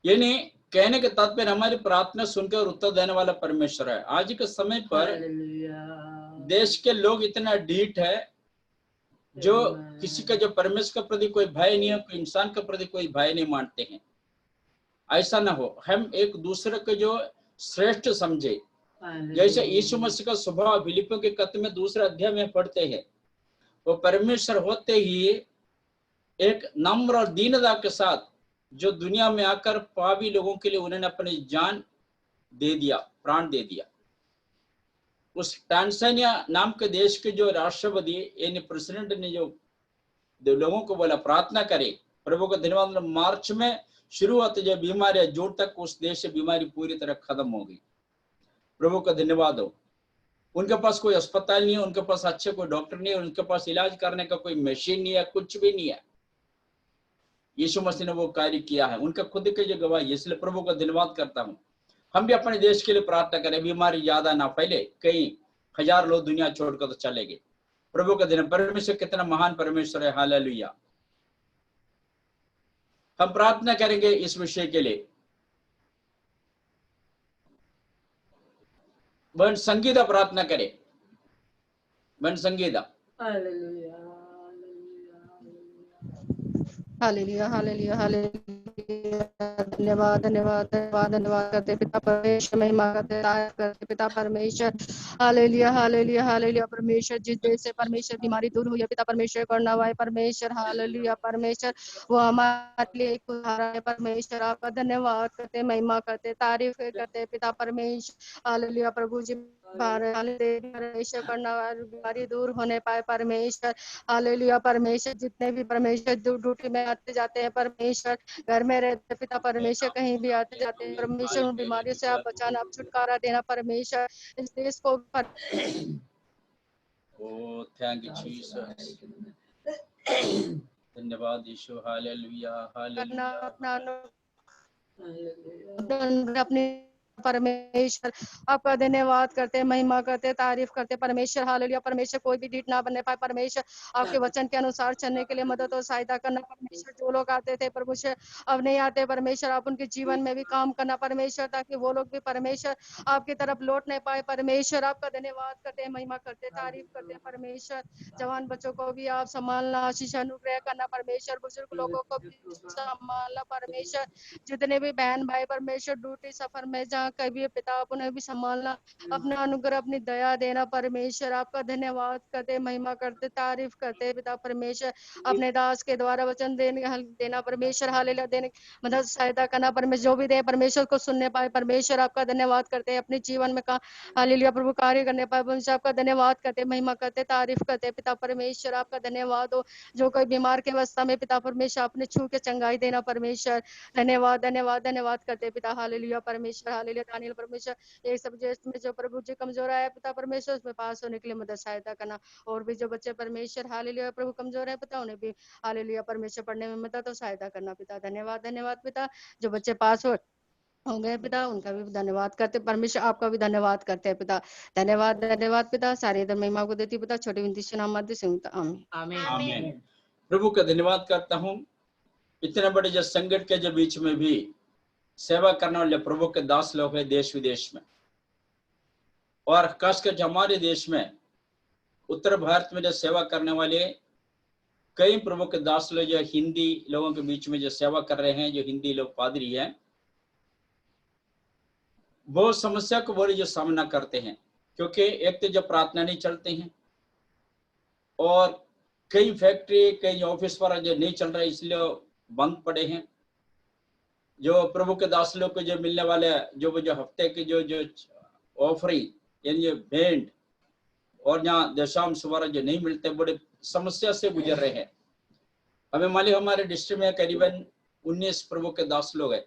यानी कहने के तात्पर्य हमारी प्रार्थना सुनकर उत्तर देने वाला परमेश्वर है। आज के समय पर देश के लोग इतना ढीठ है जो किसी का जो परमेश्वर के प्रति कोई भय नहीं है, कोई इंसान के प्रति कोई भय नहीं मानते हैं। ऐसा ना हो, हम एक दूसरे को जो श्रेष्ठ समझे। जैसे यीशु मसीह का स्वभाव फिलिपियों के पत्र में 2 अध्याय में पढ़ते हैं, वो परमेश्वर होते ही एक नम्र और दीनता के साथ जो दुनिया में आकर पापी लोगों के लिए उन्होंने अपनी जान दे दिया, प्राण दे दिया। उस टांजानिया नाम के देश के जो राष्ट्रपति यानी प्रेसिडेंट ने जो लोगों को बोला प्रार्थना करे। प्रभु का धन्यवाद। मार्च में शुरू हुआ तो जो बीमारी जून तक उस देश से बीमारी पूरी तरह खत्म हो गई। प्रभु का धन्यवाद हो। उनके पास कोई अस्पताल नहीं है, उनके पास अच्छे कोई डॉक्टर नहीं है, उनके पास इलाज करने का कोई मशीन नहीं है, कुछ भी नहीं है। यीशु मसीह ने वो कार्य किया है, उनका खुद के जो गवाही। इसलिए प्रभु का धन्यवाद करता हूँ। हम भी अपने देश के लिए प्रार्थना करें, बीमारी ज्यादा ना फैले, कई हजार लोग दुनिया छोड़कर तो चले गए। प्रभु का धन्यवाद। परमेश्वर कितना महान परमेश्वर है। हालेलुया। हम प्रार्थना करेंगे इस विषय के लिए। बहन संगीता प्रार्थना करे। बहन Sangeeta. Hallelujah hallelujah hallelujah hallelujah धन्यवाद धन्यवाद धन्यवाद धन्यवाद करते पिता परमेश्वर, महिमा करते तारीफ करते पिता परमेश्वर। हालेलुया हालेलुया हालेलुया परमेश्वर, जिस देश से परमेश्वर बीमारी दूर हुई है पिता परमेश्वर करना हुआ है परमेश्वर। हालेलुया परमेश्वर, वो हमारे लिए एक उदाहरण है परमेश्वर। आपका धन्यवाद करते, महिमा करते, तारीफ करते पिता परमेश्वर। हालेलुया प्रभु जी, परमेश्वर करना बीमारी दूर होने पाए परमेश्वर। हालेलुया परमेश्वर, जितने भी परमेश्वर ड्यूटी में आते जाते हैं परमेश्वर, घर में रहते पिता परमेश्वर, कहीं भी आते जाते हैं परमेश्वर, उन बीमारियों से आप बचाना, आप छुटकारा देना परमेश्वर। इस देश को Oh, thank you, Jesus. धन्यवाद यीशु। हालेलुया करना हालेलुया। अपना अपनी परमेश्वर। आपका धन्यवाद करते, महिमा करते, तारीफ करते परमेश्वर। हालेलुया परमेश्वर, कोई भी ढीठ ना बनने पाए परमेश्वर। आपके वचन के अनुसार चलने के लिए मदद और सहायता करना परमेश्वर। जो लोग आते थे परमेश्वर अब नहीं आते परमेश्वर, आप उनके जीवन में भी काम करना परमेश्वर, ताकि वो लोग भी परमेश्वर आपकी तरफ लौट नहीं पाए परमेश्वर। आपका धन्यवाद करते, महिमा करते, तारीफ करते परमेश्वर। जवान बच्चों को भी आप संभालना, आशीष अनुग्रह करना परमेश्वर। बुजुर्ग लोगों को भी संभालना परमेश्वर। जितने भी बहन भाई परमेश्वर ड्यूटी सफर में जहाँ कभी पिता, आप उन्हें भी संभालना, अपना अनुग्रह अपनी दया देना परमेश्वर। आपका धन्यवाद करते, महिमा करते, तारीफ करते पिता परमेश्वर। अपने दास के द्वारा वचन देना परमेश्वर। हालेलुया देने मदद सहायता करना परमेश्वर। जो भी दे परमेश्वर को सुनने पाए परमेश्वर। आपका धन्यवाद करते हैं अपने जीवन में का हालेलुया प्रभु कार्य करने पाए परमेश्वर। आपका धन्यवाद करते, महिमा करते, तारीफ करते पिता परमेश्वर। आपका धन्यवाद हो। जो कोई बीमार के अवस्था में पिता परमेश्वर आपने छू के चंगाई देना परमेश्वर। धन्यवाद धन्यवाद धन्यवाद करते पिता। हालेलुया परमेश्वर, हालेलुया दानियल परमेश्वर। ये सब में जो प्रभु जी कमजोर है पिता परमेश्वर, उसमें पास होने के लिए मदद सहायता करना। और भी जो बच्चे परमेश्वर हालेलुया प्रभु कमजोर है पिता, उन्हें भी हालेलुया परमेश्वर पढ़ने में मदद और सहायता करना पिता। धन्यवाद धन्यवाद पिता। जो बच्चे पास हो गए पिता, उनका भी धन्यवाद करते परमेश्वर। आपका भी धन्यवाद करते हैं पिता। धन्यवाद धन्यवाद पिता। सारी इधर महिमा को देती पिता, छोटी विनती से नाम मध्य से आमीन। आमीन। प्रभु का धन्यवाद करता हूँ, इतने बड़े जो संकट के जो बीच में भी सेवा करने वाले प्रभु के दास लोग हैं देश विदेश में, और खासकर जो हमारे देश में उत्तर भारत में जो सेवा करने वाले कई प्रभु के दास लोग जो हिंदी लोगों के बीच में जो सेवा कर रहे हैं, जो हिंदी लोग पादरी हैं, वो समस्या को बड़ी जो सामना करते हैं। क्योंकि एक तो जो प्रार्थना नहीं चलते हैं, और कई फैक्ट्री कई ऑफिस पर जो नहीं चल रहे इसलिए बंद पड़े हैं। जो प्रभु के दास लोग को जो मिलने वाले जो हफ्ते के जो ऑफरिंग यानी जो भेंट और यहाँ दशांश वगैरह जो नहीं मिलते, बड़े समस्या से गुजर रहे हैं। हमें मालूम हमारे डिस्ट्रिक्ट में करीबन 19 प्रभु के दास लोग हैं।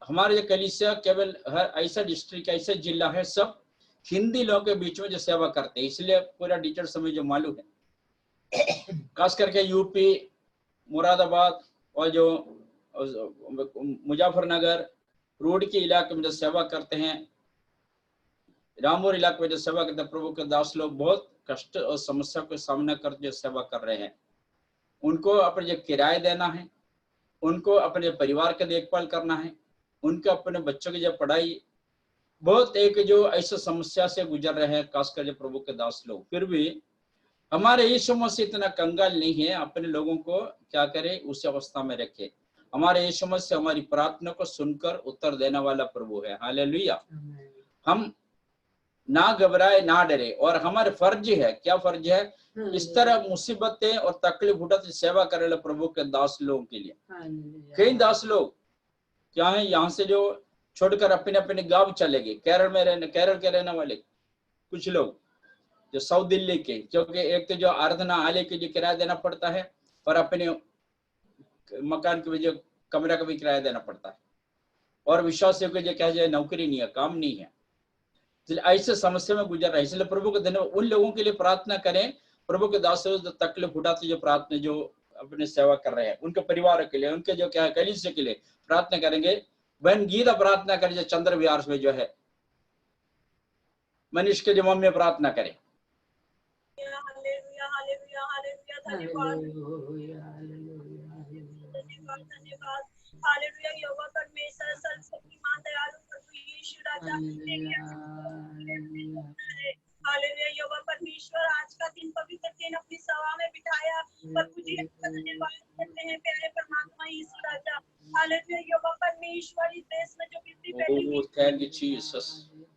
हमारे जो कलीसिया केवल हर ऐसा डिस्ट्रिक्ट ऐसा जिला है सब हिंदी लोगों के बीच में जो सेवा करते हैं, इसलिए पूरा डिटेल्स हमें जो मालूम है। खास करके यूपी मुरादाबाद और जो मुजफ्फरनगर रोड के इलाके में जो सेवा करते हैं, रामपुर इलाके में जो सेवा करते हैं, प्रभु के दास लोग बहुत कष्ट और समस्या का सामना कर जो सेवा कर रहे हैं। उनको अपने जो किराए देना है, उनको अपने परिवार का देखभाल करना है, उनके अपने बच्चों की जो पढ़ाई, बहुत एक जो ऐसा समस्या से गुजर रहे हैं खासकर जो प्रभु के दास लोग। फिर भी हमारे यीशु मसीह इतना कंगाल नहीं है, अपने लोगों को क्या करे उस अवस्था में रखे। हमारे यीशु मसीह हमारी प्रार्थना को सुनकर उत्तर देने वाला प्रभु है। हालेलुया। हम ना घबराए ना डरे, और हमारे फर्ज है, क्या फर्ज है, इस तरह मुसीबतें और तकलीफ उठाते सेवा करे वाले प्रभु के दास लोगों के लिए। कई दास लोग क्या है, यहाँ से जो छोड़कर अपने अपने गांव चले गए। केरल के रहने वाले कुछ लोग जो साउथ दिल्ली के, क्योंकि एक तो जो आराधना आलय के जो किराया देना पड़ता है, और अपने मकान के जो कमरा का भी किराया देना पड़ता है, और विश्वासियों को जो क्या जाए नौकरी नहीं है, काम नहीं है, ऐसे समस्या में गुजर रहा है। इसलिए प्रभु के धन्यवाद। उन लोगों के लिए प्रार्थना करें, प्रभु के दास जो तकलीफ उठाते जो प्रार्थना जो अपने सेवा कर रहे हैं, उनके परिवार के लिए, उनके जो क्या है कलीसिया के लिए प्रार्थना करेंगे। बहन गीता प्रार्थना करें जो चंद्र विहार में जो है, मनीष के जमाम में प्रार्थना करें। हालेलुया हालेलुया हालेलुया धन्यवाद धन्यवाद हालेलुया। यहोवा परमेश्वर सर्वशक्तिमान दयालु प्रभु यीशु राजा, हालेलुया। यहोवा परमेश्वर आज का दिन पवित्र दिन अपनी सभा में बिठाया, प्रभु जी आपका धन्यवाद करते हैं प्यारे परमात्मा यीशु राजा। हालेलुया यहोवा परमेश्वर इस देश में जो बिजली बैठी हुई Oh, thank you, Jesus.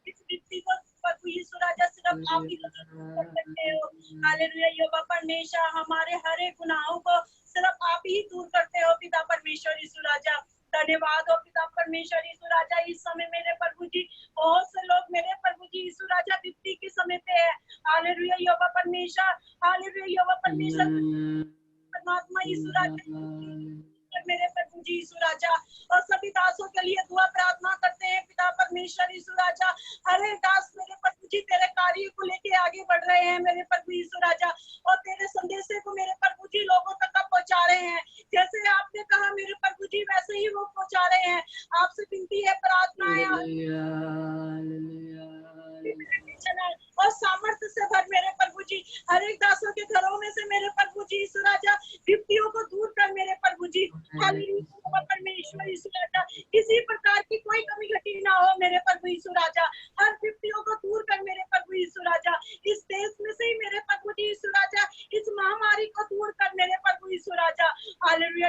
इस बिजली को प्रभु यीशु राजा सिर्फ आप ही कर सकते हो। हालेलुया यहोवा परमेश्वर हमारे हर एक गुनाहों को सिर्फ आप ही दूर करते हो पिता परमेश्वर यीशु राजा। धन्यवाद हो पिता परमेश्वर यीशु राजा। इस समय मेरे प्रभु जी बहुत से लोग मेरे प्रभु जी यीशु राजा विपत्ति के समय पे है। हालेलुया यहोवा परमेश्वर, हालेलुया यहोवा परमेश्वर परमात्मा यीशु राजा मेरे प्रभु जी यीशु राजा और सभी दासों के लिए दुआ प्रार्थना करते हैं पिता परमेश्वर यीशु राजा। हर एक दास मेरे प्रभु जी तेरे कार्य को लेके आगे बढ़ रहे हैं मेरे प्रभु यीशु राजा और तेरे संदेशे को मेरे प्रभु जी लोगों तक पहुंचा रहे हैं। जैसे आपने कहा मेरे प्रभु जी वैसे ही वो पहुंचा रहे हैं। आपसे विनती है, प्रार्थना है और सामर्थ्य से भर मेरे प्रभु जी हर एक दासों के घरों में से मेरे प्रभु जी यीशु राजा विपत्तियों को दूर कर मेरे प्रभु जी। हालेलुया परमेश्वर यीशु राजा किसी प्रकार की कोई कमी घटी ना हो मेरे प्रभु यीशु राजा। हर विपत्तियों को दूर कर मेरे प्रभु यीशु राजा। इस देश में से ही मेरे प्रभु जी यीशु राजा इस महामारी को दूर कर मेरे प्रभु यीशु राजा। हालेलुया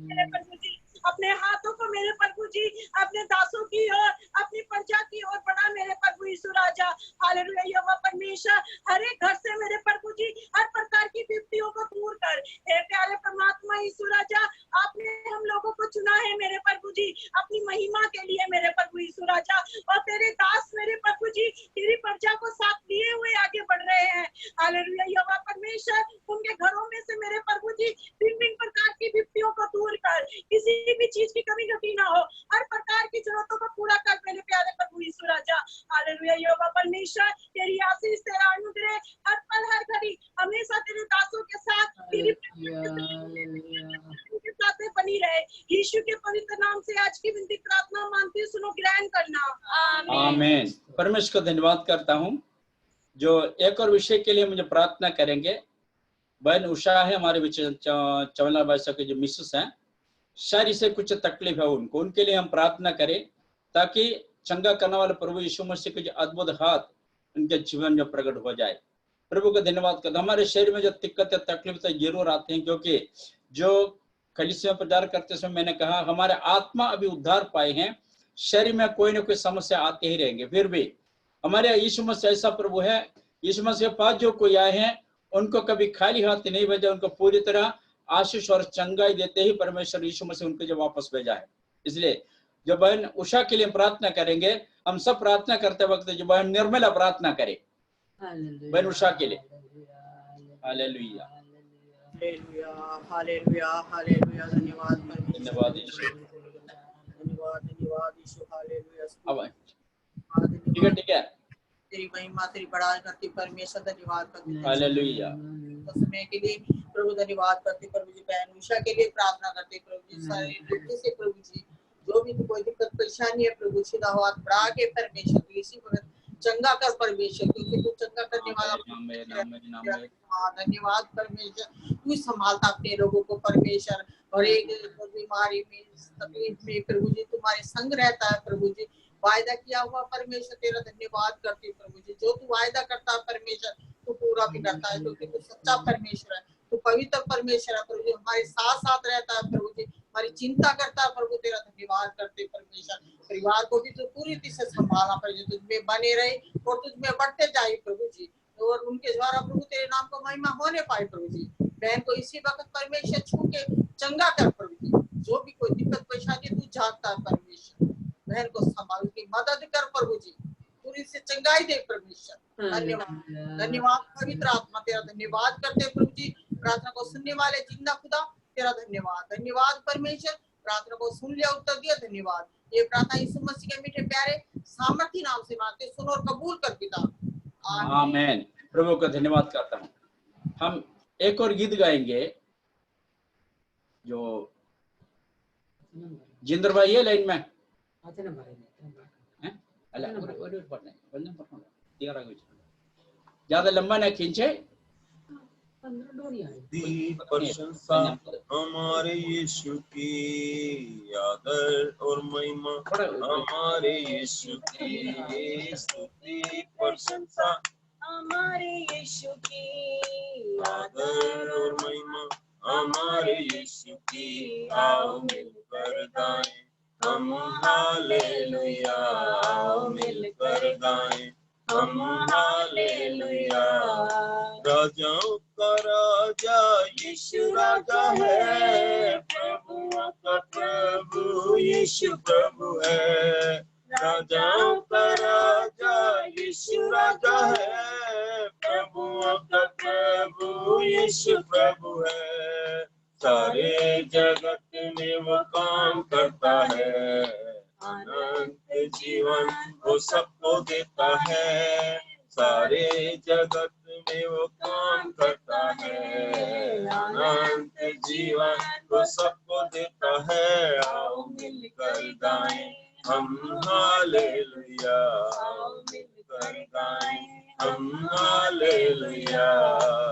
मेरे प्रभु जी अपने हाथों को मेरे प्रभु जी अपने दासों की ओर अपनी प्रजा की ओर बढ़ा मेरे प्रभु यीशु राजा। हालेलुया यहोवा परमेश्वर हर एक घर से मेरे प्रभु जी हर प्रकार की विपत्तियों को दूर कर। हे प्यारे परमात्मा यीशु राजा आपने हम लोगों को चुना है मेरे प्रभु जी अपनी महिमा के लिए मेरे प्रभु यीशु राजा और तेरे दास मेरे प्रभु जी तेरी प्रजा को साथ लिए हुए आगे बढ़ रहे हैं। हालेलुया यहोवा परमेश्वर उनके घरों में से मेरे प्रभु जी भिन्न प्रकार की विपत्तियों को दूर कर। किसी भी चीज की कमी घटी ना हो, हर प्रकार की जरूरतों को पूरा कर मेरे प्यारे प्रभु यीशु राजा। हालेलुया यहोवा परमेश्वर तेरी आशीष तेरा अनुग्रह हर पल हर घड़ी हमेशा तेरे दासों के साथ तेरी के साथ बनी रहे। यीशु के पवित्र नाम से आज की विनती प्रार्थना मांगती हूँ, सुनो ग्रहण करना। आमीन। परमेश्वर को धन्यवाद करता हूँ जो एक और विषय के लिए मुझे प्रार्थना करेंगे। बहन उषा है हमारे बीच चवला भाषा के जो मिसेस हैं, शायद इसे कुछ तकलीफ है उनके लिए हम प्रार्थना करें ताकि चंगा करने वाले प्रभु यीशु मसीह के जो अद्भुत हाथ उनके जीवन में प्रकट हो जाए। प्रभु को धन्यवाद करता। हमारे शरीर में जो दिक्कतें तकलीफें जरूर आते हैं क्योंकि जो कलीसिया में प्रचार करते समय मैंने कहा हमारे आत्मा अभी उद्धार पाए हैं, शरीर में कोई ना कोई समस्या आते ही रहेंगे। फिर भी हमारे यीशु मसीह ऐसा प्रभु है, यीशु मसीह के पास जो कोई आए हैं उनको कभी खाली हाथ नहीं भेजा, उनको पूरी तरह आशीष और चंगाई देते ही परमेश्वर यीशु मसीह उनको जो वापस भेजा है। इसलिए जो बहन उषा के लिए प्रार्थना करेंगे, हम सब प्रार्थना करते वक्त जो बहन निर्मला प्रार्थना करे बहन उषा के लिए। हालेलुया हालेलुया हालेलुया धन्यवाद धन्यवाद यीशु। धन्यवाद यीशु। हालेलुया अब ठीक है तेरी महिमा तेरी बड़ाई करती परमेश्वर धन्यवाद करती। हालेलुया समय के लिए प्रभु धन्यवाद करते प्रभु जी। बहन उषा के लिए प्रार्थना करते प्रभु जी। सारे से प्रभु जी जो भी कोई दिक्कत परेशानी है प्रभु सीधा हाथ बढ़ा के परमेश्वर को इसी वक्त चंगा कर परमेश्वर, क्योंकि तू चंगा करने वाला। धन्यवाद परमेश्वर, तू संभालता अपने लोगों को परमेश्वर और एक बीमारी में तकलीफ में प्रभु जी तुम्हारे संग रहता है प्रभु जी। वायदा किया हुआ परमेश्वर तेरा धन्यवाद करती प्रभु जी। जो तू वायदा करता है परमेश्वर तू पूरा भी करता है क्योंकि तू सच्चा परमेश्वर है, तू पवित्र परमेश्वर है प्रभु जी। हमारे साथ साथ रहता है प्रभु जी, हमारी चिंता करता है प्रभु। तेरा धन्यवाद करते परमेश्वर। परिवार को भी तो पूरी तरह से संभालना प्रभु जी, तुझमें बने रहे और तुझमें बढ़ते जाए प्रभु जी और उनके द्वारा प्रभु तेरे नाम को महिमा होने पाए प्रभु जी। बहन को इसी वक्त परमेश्वर छू के चंगा कर प्रभु जी। जो भी कोई दिक्कत परेशानी तू जानता है परमेश्वर, बहन को संभाल की मदद कर प्रभु जी, पूरी से चंगाई दे परमेश्वर। धन्यवाद धन्यवाद पवित्र आत्मा तेरा धन्यवाद करते प्रभु जी। प्रार्थना को सुनने वाले जिंदा खुदा तेरा धन्यवाद। धन्यवाद परमेश्वर, प्रार्थना को सुन लिया, उत्तर दिया, धन्यवाद। ये प्रार्थना यीशु मसीह के मीठे प्यारे सामर्थी नाम से मांगते, सुन और कबूल कर पिता। आमीन। प्रभु का धन्यवाद करता हूँ। हम एक और गीत गाएंगे जो जिंदर भाई है लाइन में ज्यादा लंबा ना खींचे। प्रशंसा हमारे यीशु की, आदर और महिमा हमारे यीशु की, स्तुति प्रशंसा हमारे यीशु की, आदर और महिमा हमारे यीशु यीशु राजा है, प्रभुओं का प्रभु यीशु प्रभु है, राजाओं का राजा यीशु राजा है, प्रभुओं का प्रभु यीशु प्रभु है। सारे जगत में वो काम करता है, अनंत जीवन वो सबको देता है। सारे जगत में वो काम करता है, अनंत जीवन वो सबको देता है। आओ मिलकर गाएं हम हालेलुया, आओ मिलकर गाएं हम हालेलुया।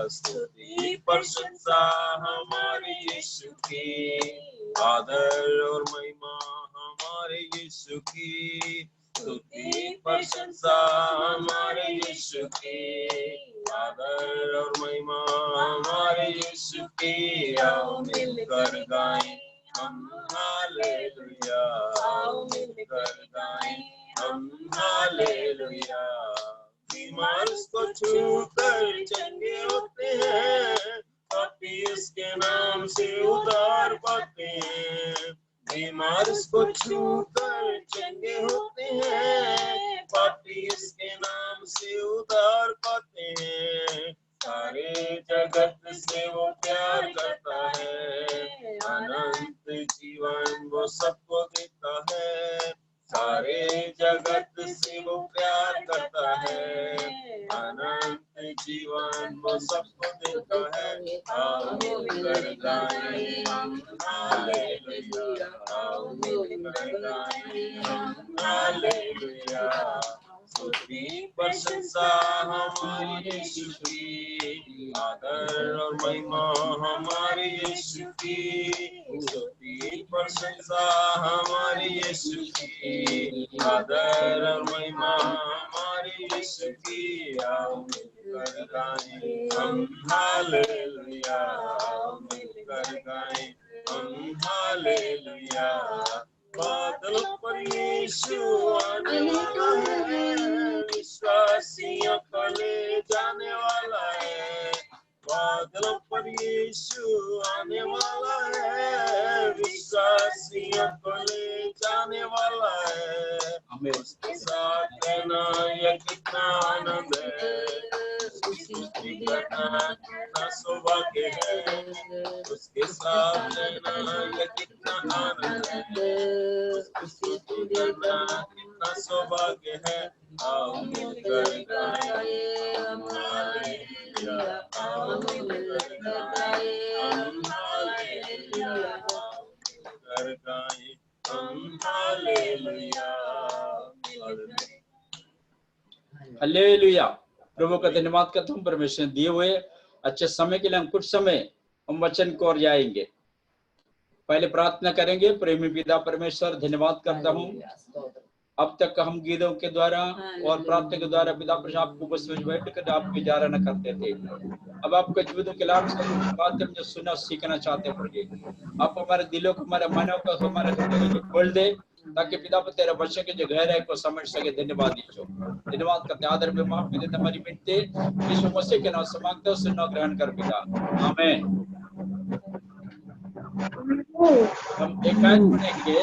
स्तुति प्रशंसा हमारे यीशु की, आदर और महिमा हमारे यीशु की। स्तुति प्रशंसा हमारे यीशु की, आदर और महिमा हमारे यीशु की। आओ मिलकर गाएं हम हालेलुया, आओ मिलकर गाएं हम हालेलुया। बीमार उसको छूकर चंगे होते हैं, पापी उसके नाम से उद्धार पाते हैं। बीमार उसको छूकर चंगे होते हैं, पापी उसके नाम से उद्धार पाते हैं। सारे जगत से वो प्यार करता है, अनंत जीवन वो सबको देता है। सारे जगत से वो प्यार करता है, अनंत जीवन वो सबको देता है। आओ मिलकर गाएं हम हालेलुया, आओ मिलकर गाएं हम हालेलुया। स्तुति प्रशंसा हमारे यीशु की, आदर और महिमा हमारे यीशु की। स्तुति प्रशंसा हमारे यीशु की, आदर और महिमा हमारे यीशु की। आओ मिलकर गाएं हम हालेलुया, आओ मिलकर गाएं हम हालेलुया। बादलों पर यीशु आने वाला है, विश्वासियों को ले जाने वाला है। बादलों पर यीशु आने वाला है, विश्वासियों को ले जाने वाला है। हमें उसके साथ रहना यह कितना आनंद है, उसकी स्तुति करना कितना सौभाग्य है। उसके साथ रहना यह कितना आनंद है, उसकी स्तुति करना कितना सौभाग्य है। आओ मिलकर गाएं हम हालेलुया, आओ मिलकर गाएं हम हालेलुया, आओ मिलकर गाएं हम हालेलुया। हालेलुया। प्रभु का धन्यवाद करता हूँ परमेश्वर दिए हुए अच्छे समय के लिए। हम कुछ समय हम वचन को और जाएंगे। पहले प्रार्थना करेंगे। प्रेमी पिता परमेश्वर, धन्यवाद करता हूँ अब तक हम गीतों के द्वारा और प्रार्थना के द्वारा पिता प्रभु आपको बस में बैठ कर आपकी इजारा करते थे। अब आपको जीवितों के लाभ से बात हम जो सुना सीखना चाहते हैं प्रभु, आप हमारे दिलों को, हमारे मनों को, हमारे हृदय को खोल दे ताकि पिता तेरे वचन के जो गहराई को समझ सके। धन्यवाद ईशो, धन्यवाद करते आदर में माफ कर देते हमारी मिनते यीशु मसीह के नाम से मांगते हो, सुनना ग्रहण कर पिता, आमीन। हम एक आयत पढ़ेंगे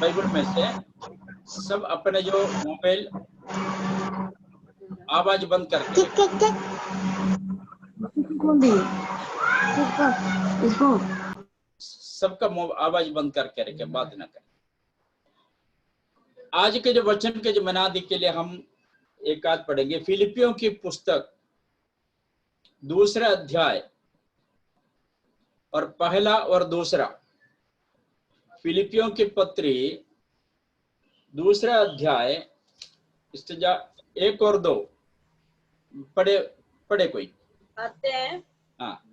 बाइबल में से। सब अपने जो मोबाइल आवाज बंद करके सबका आवाज बंद करके रखे, बात ना करें। आज के जो वचन के जो मनादी के लिए हम एक आयत पढ़ेंगे। फिलिपियों की पुस्तक 2 अध्याय और पहला और दूसरा। फिलिपियों की पत्री 2 अध्याय 1 और 2 पढ़े कोई। अतः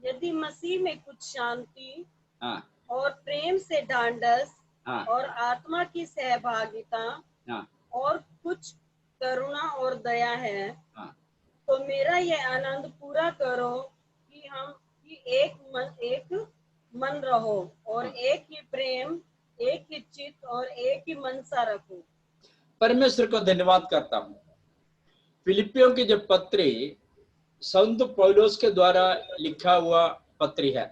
यदि मसीह में कुछ शांति और प्रेम से ढांढस और आत्मा की सहभागिता और कुछ करुणा और दया है, तो मेरा यह आनंद पूरा करो कि एक मन रहो और एक ही प्रेम, एक ही चित्त और एक ही मनसा रखो। परमेश्वर को धन्यवाद करता हूँ। फिलिपियों की जो पत्री संत पौलुस के द्वारा लिखा हुआ पत्री है।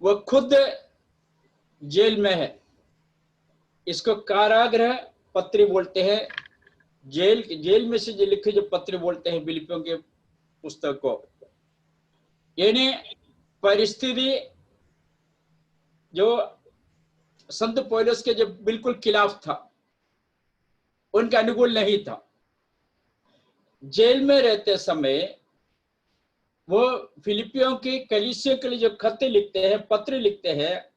वो खुद जेल में है। इसको कारागृह पत्री बोलते हैं। जेल में से जो लिखे जो पत्र बोलते हैं फिलिपियों के पुस्तक को, यानी परिस्थिति जो संत पौलुस के जो बिल्कुल खिलाफ था, उनके अनुकूल नहीं था। जेल में रहते समय वो फिलिपियों की कलीसिया के लिए जो खत लिखते हैं, पत्र लिखते हैं,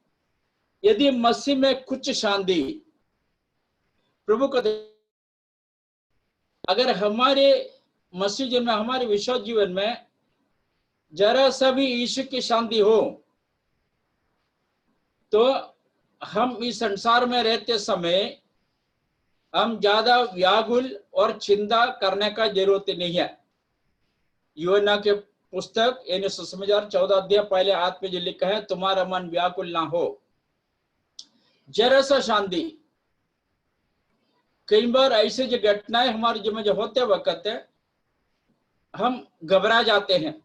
यदि मसीह में कुछ शांति प्रभु को, अगर हमारे मसीह जीवन में, हमारे विश्वास जीवन में जरा सा भी यीशु की शांति हो, तो हम इस संसार में रहते समय हम ज्यादा व्याकुल और चिंता करने का जरूरत नहीं है। यूहन्ना के पुस्तक यानी सुसमाचार 14 अध्याय पहले आयत में जो लिखा है, तुम्हारा मन व्याकुल ना हो, जरा सा शांति। कई बार ऐसे जो घटनाएं हमारे जीवन में होते वक्त हम घबरा जाते हैं,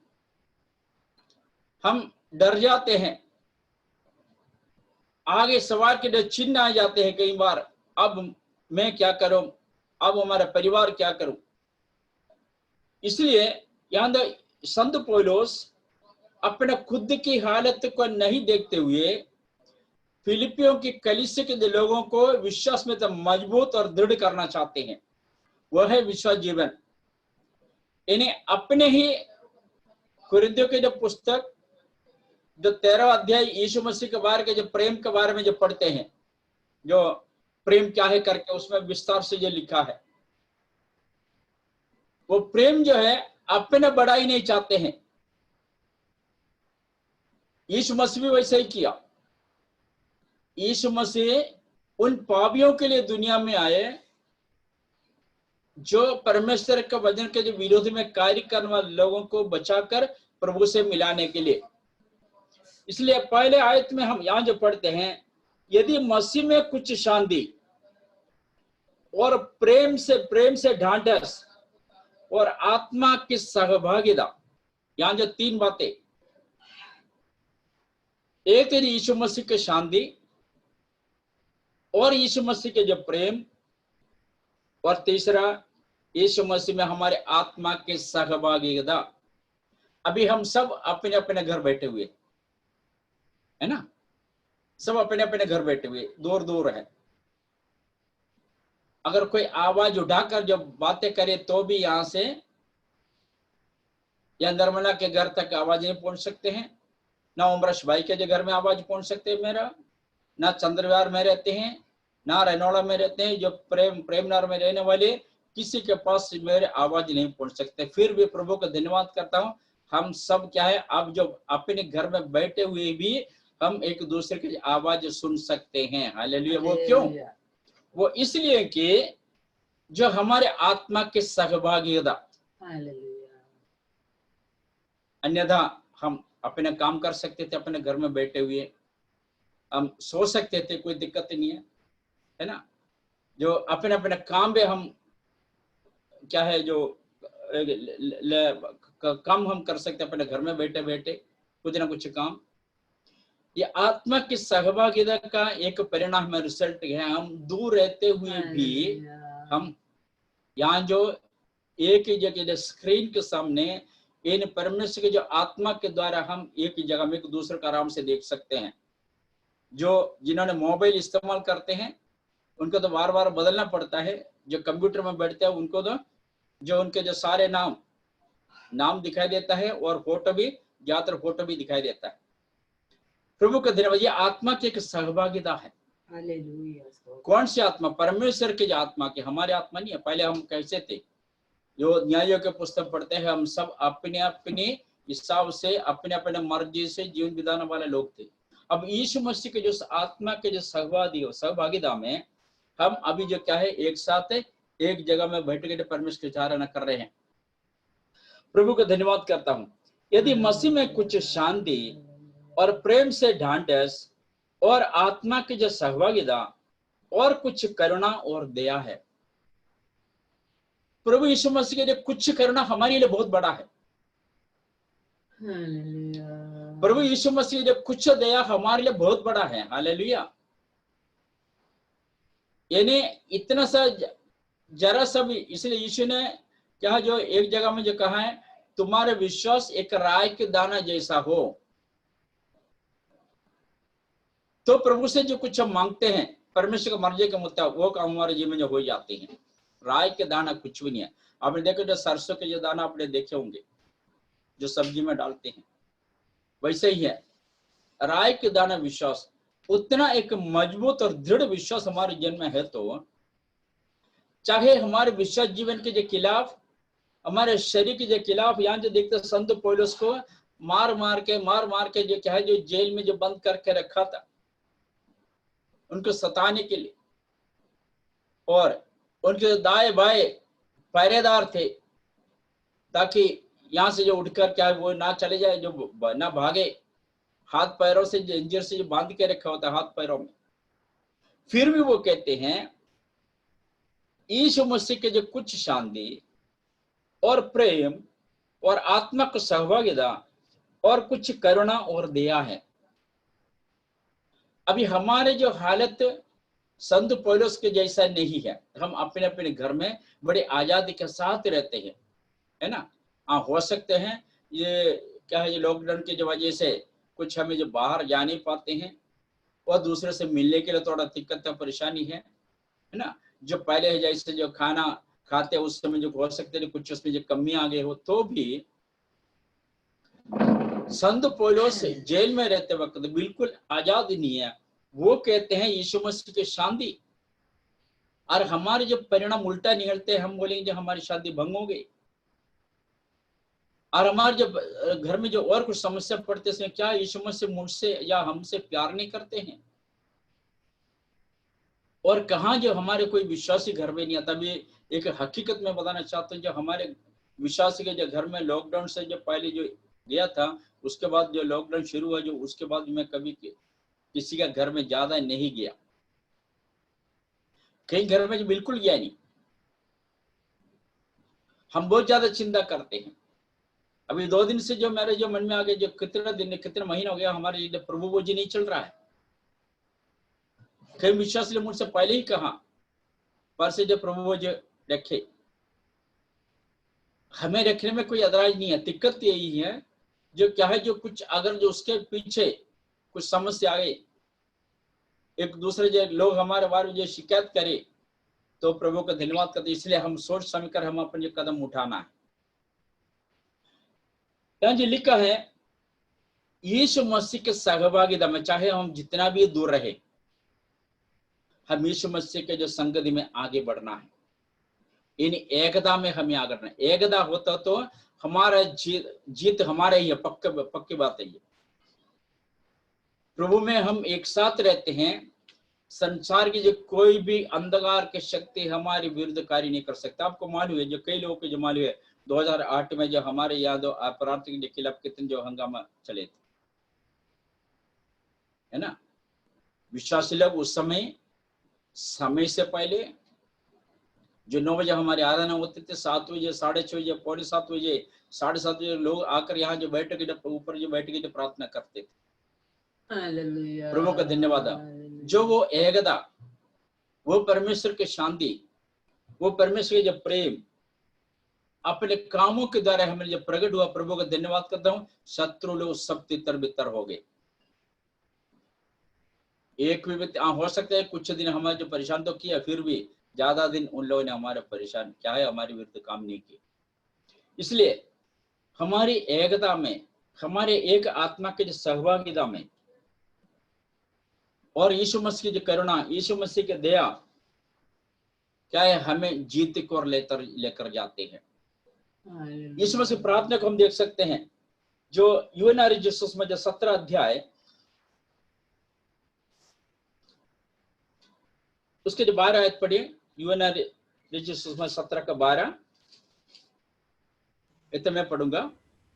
हम डर जाते हैं, आगे सवाल के लिए चिन्ह आ जाते हैं कई बार, अब मैं क्या करूं, अब हमारा परिवार क्या करूं। इसलिए यहां संत पौलुस अपने खुद की हालत को नहीं देखते हुए फिलिपियों की कलीसिया के लोगों को विश्वास में तो मजबूत और दृढ़ करना चाहते हैं। वह है विश्वास जीवन। इन्हें अपने ही कुरिन्थियों के जो पुस्तक जो 13वां अध्याय यीशु मसीह के बारे के जो प्रेम के बारे में जो पढ़ते हैं, जो प्रेम क्या है करके उसमें विस्तार से जो लिखा है, वो प्रेम जो है अपने बढ़ाई नहीं चाहते हैं। यीशु मसीह भी वैसे ही किया। यीशु मसीह उन पापियों के लिए दुनिया में आए जो परमेश्वर के वचन के जो विरोध में कार्य करने वाले लोगों को बचाकर प्रभु से मिलाने के लिए। इसलिए पहले आयत में हम यहां जो पढ़ते हैं, यदि मसीह में कुछ शांति और प्रेम से ढांढस और आत्मा की सहभागिता, यहां जो 3 बातें, एक है यीशु मसीह की शांति और यीशु मसीह के जो प्रेम, और तीसरा यीशु मसीह में हमारे आत्मा की सहभागिता। अभी हम सब अपने अपने घर बैठे हुए है ना, सब अपने अपने घर बैठे हुए, दूर दूर है। अगर कोई आवाज उठाकर जब बातें करे तो भी यहां से या नर्मला के घर तक आवाज नहीं पहुंच सकते हैं, ना उमरश भाई के जो घर में आवाज पहुंच सकते हैं मेरा, ना चंद्रवार में रहते हैं, ना रेनोड़ा में रहते हैं, जो प्रेमनगर में रहने वाले किसी के पास मेरे आवाज नहीं पहुंच सकते। फिर भी प्रभु का धन्यवाद करता हूं, हम सब क्या है, अब जो अपने घर में बैठे हुए भी हम एक दूसरे की आवाज सुन सकते हैं। हालेलुया। वो क्यों? वो इसलिए कि जो हमारे आत्मा के सहभागिता, अन्यथा हम अपने काम कर सकते थे, अपने घर में बैठे हुए हम सो सकते थे, कोई दिक्कत नहीं है ना। जो अपने अपने काम में हम क्या है, जो काम हम कर सकते अपने घर में बैठे बैठे कुछ ना कुछ काम। ये आत्मा की सहभागिता का एक परिणाम है, रिजल्ट है। हम दूर रहते हुए भी हम यहाँ जो एक ही जगह स्क्रीन के सामने इन परमेश्वर के जो आत्मा के द्वारा हम एक ही जगह में एक दूसरे को आराम से देख सकते हैं। जो जिन्होंने मोबाइल इस्तेमाल करते हैं उनको तो बार बार बदलना पड़ता है, जो कंप्यूटर में बैठते हैं उनको तो जो उनके जो सारे नाम दिखाई देता है और फोटो भी, ज्यादातर फोटो भी दिखाई देता है। प्रभु का धन्यवाद। ये आत्मा की एक सहभागिता है। कौन सी आत्मा? परमेश्वर की आत्मा की, हमारी आत्मा नहीं है। पहले हम कैसे थे, जो न्यायों के पुस्तक पढ़ते हैं, हम सब अपने अपने हिसाब से अपने अपने मर्जी से जीवन बिताने वाले लोग थे। अब यीशु मसीह के जो आत्मा के जो सहभागिता में हम अभी जो क्या है, एक साथ एक जगह में बैठ के परमेश्वर की आराधना कर रहे हैं। प्रभु का धन्यवाद करता हूं। यदि मसीह में कुछ शांति और प्रेम से ढांढस और आत्मा की जो सहभागिता और कुछ करुणा और दया है। प्रभु यीशु मसीह के जो कुछ करुणा हमारे लिए बहुत बड़ा है। प्रभु यीशु मसीह जो कुछ दया हमारे लिए बहुत बड़ा है। हालेलुया। यानी इतना सा जरा सा भी, इसलिए यीशु ने क्या जो एक जगह में जो कहा है, तुम्हारे विश्वास एक राई के दाना जैसा हो। तो प्रभु से जो कुछ हम मांगते हैं परमेश्वर की मर्जी के मुताबिक वो काम हमारे जीवन में हो जाते हैं। राई के दाना कुछ भी नहीं है। आपने देखो जो सरसों के जो दाना आपने देखे होंगे जो सब्जी में डालते हैं, वैसे ही है राई के दाना विश्वास। उतना एक मजबूत और दृढ़ विश्वास हमारे जीवन में है, तो चाहे हमारे विश्वास जीवन के जो खिलाफ, हमारे शरीर के जो खिलाफ, यहाँ जो देखते संत पौलुस को मार मार के जो क्या है जो जेल में जो बंद करके रखा था उनको सताने के लिए, और उनके दाएं बाएं पहरेदार थे ताकि यहाँ से जो उठकर क्या वो ना चले जाए, जो ना भागे, हाथ पैरों से जंजीर से जो बांध के रखा होता है हाथ पैरों में। फिर भी वो कहते हैं यीशु मसीह के जो कुछ शांति और प्रेम और आत्मा की सहभागिता और कुछ करुणा और दया है। अभी हमारे जो हालत संत पौलुस के जैसा नहीं है। हम अपने अपने घर में बड़े आजादी के साथ रहते हैं, है ना। हाँ, हो सकते हैं ये क्या है, ये लॉकडाउन की वजह से कुछ हमें जो बाहर जा नहीं पाते हैं और दूसरे से मिलने के लिए थोड़ा दिक्कत परेशानी है ना। जो पहले जैसे जो खाना खाते उस समय जो हो सकते हैं कुछ उसमें जो कमी आ गई हो, तो भी संत पौलुस जेल में रहते वक्त बिल्कुल आजाद नहीं है। वो कहते हैं यीशु मसीह की शांति, और हमारे जो परिणाम उल्टा निकलते हैं, हम बोलेंगे हमारी शांति भंग हो गई, और हमारे जब घर में जो और कुछ समस्या पड़ते हैं, क्या यीशु मसीह मुझसे या हमसे प्यार नहीं करते हैं? और कहाँ जो हमारे कोई विश्वासी घर में नहीं आता। भी एक हकीकत में बताना चाहता हूँ, जो हमारे विश्वासी के जो घर में लॉकडाउन से जो पहले जो गया था, उसके बाद जो लॉकडाउन शुरू हुआ, जो उसके बाद मैं कभी किसी का घर में ज्यादा नहीं गया, कई घर में बिल्कुल गया नहीं। हम बहुत ज्यादा चिंता करते हैं। अभी 2 दिन से जो मेरे जो मन में आ गया, जो कितना महीना हो गया हमारे प्रभु वो जी नहीं चल रहा है। कई विश्वास ने मुझसे पहले ही कहा पर से जो प्रभु वो जो रखे, हमें रखने में कोई एतराज नहीं है। दिक्कत यही है जो क्या है, जो कुछ अगर जो उसके पीछे कुछ समस्या आए, एक दूसरे जो लोग हमारे बारे में जो शिकायत करे, तो प्रभु का धन्यवाद करते। इसलिए हम सोच समझ कर हम अपने कदम उठाना है। यहाँ जो लिखा है यीशु मसीह के सहभागिता में, चाहे हम जितना भी दूर रहे, हम यीशु मसीह के जो संगति में आगे बढ़ना है। इन एकता में हमें आगे बढ़ना है। एकता होता तो हमारा जीत हमारा ही है, पक्की बात है ये। प्रभु में हम एक साथ रहते हैं, संसार की जो कोई भी अंधकार की शक्ति हमारे विरुद्ध कार्य नहीं कर सकता। आपको मालूम है, जो कई लोगों को जो मालूम है, 2008 में जो हमारे यहाँ दो अपराधी के खिलाफ कितने जो हंगामा चले थे, है ना। विश्वासी लोग उस समय से पहले जो 9 बजे हमारे आराधना होते थे, 7 बजे, 6:30 बजे, 7:45 बजे, 7:30 बजे लोग आकर यहाँ जो बैठ के ऊपर जो बैठ के प्रार्थना करते थे। प्रभु का धन्यवाद। जो वो एकता, वो परमेश्वर की शांति, वो परमेश्वर के जो प्रेम अपने कामों के द्वारा हमें जब प्रकट हुआ, प्रभु का धन्यवाद करता हूँ। शत्रु लोग सब तितर बितर हो गए। एक भी हो सकता है कुछ दिन हमारे जो परेशान तो किया, फिर भी ज्यादा दिन उन लोगों ने हमारे परेशान क्या है, हमारे विरुद्ध काम नहीं किए। इसलिए हमारी एकता में, हमारे एक आत्मा के जो सहभागिता में, और यीशु मसीह की जो करुणा, यीशु मसीह की दया क्या है, हमें जीत को लेकर जाते हैं। यीशु मसीह प्रार्थना को हम देख सकते हैं, जो यूहन्ना रचित सुसमाचार 17 अध्याय उसके जो 12 आयत पढ़िए। यूहन्ना रचित सुसमाचार 17 का 12, इतना मैं पढ़ूंगा।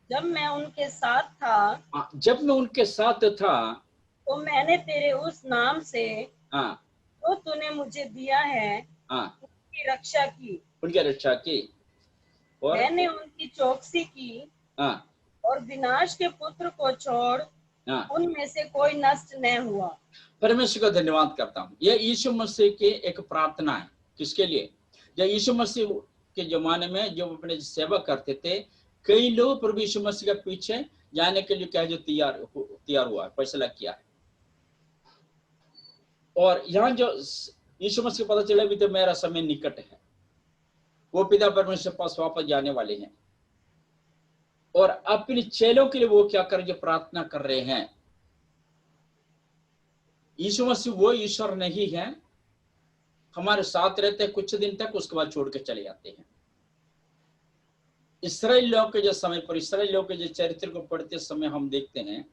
जब मैं उनके साथ था, जब मैं उनके साथ था, तो मैंने तेरे उस नाम से तो तूने मुझे दिया है उनकी रक्षा की, और मैंने उनकी चौकसी की, और विनाश के पुत्र को छोड़ हाँ, उनमें से कोई नष्ट न हुआ। परमेश्वर का धन्यवाद करता हूँ। यह यीशु मसीह की एक प्रार्थना है। किसके लिए? जब यीशु मसीह के जमाने में जो अपने सेवा करते थे, कई लोग प्रभु यीशु मसीह के पीछे जाने के लिए क्या जो तैयार हुआ, फैसला किया है। और यहाँ जो यीशु मसीह को पता चला भी तो मेरा समय निकट है, वो पिता परमेश्वर के पास वापस जाने वाले हैं, और अपने चेलों के लिए वो क्या कर, जो प्रार्थना कर रहे हैं। यीशु मसीह वो ईश्वर नहीं है, हमारे साथ रहते हैं कुछ दिन तक, उसके बाद छोड़ के चले जाते हैं। इस्राएल लोगों के जो समय पर, इस्राएल लोगों के जो चरित्र को पढ़ते समय हम देखते हैं,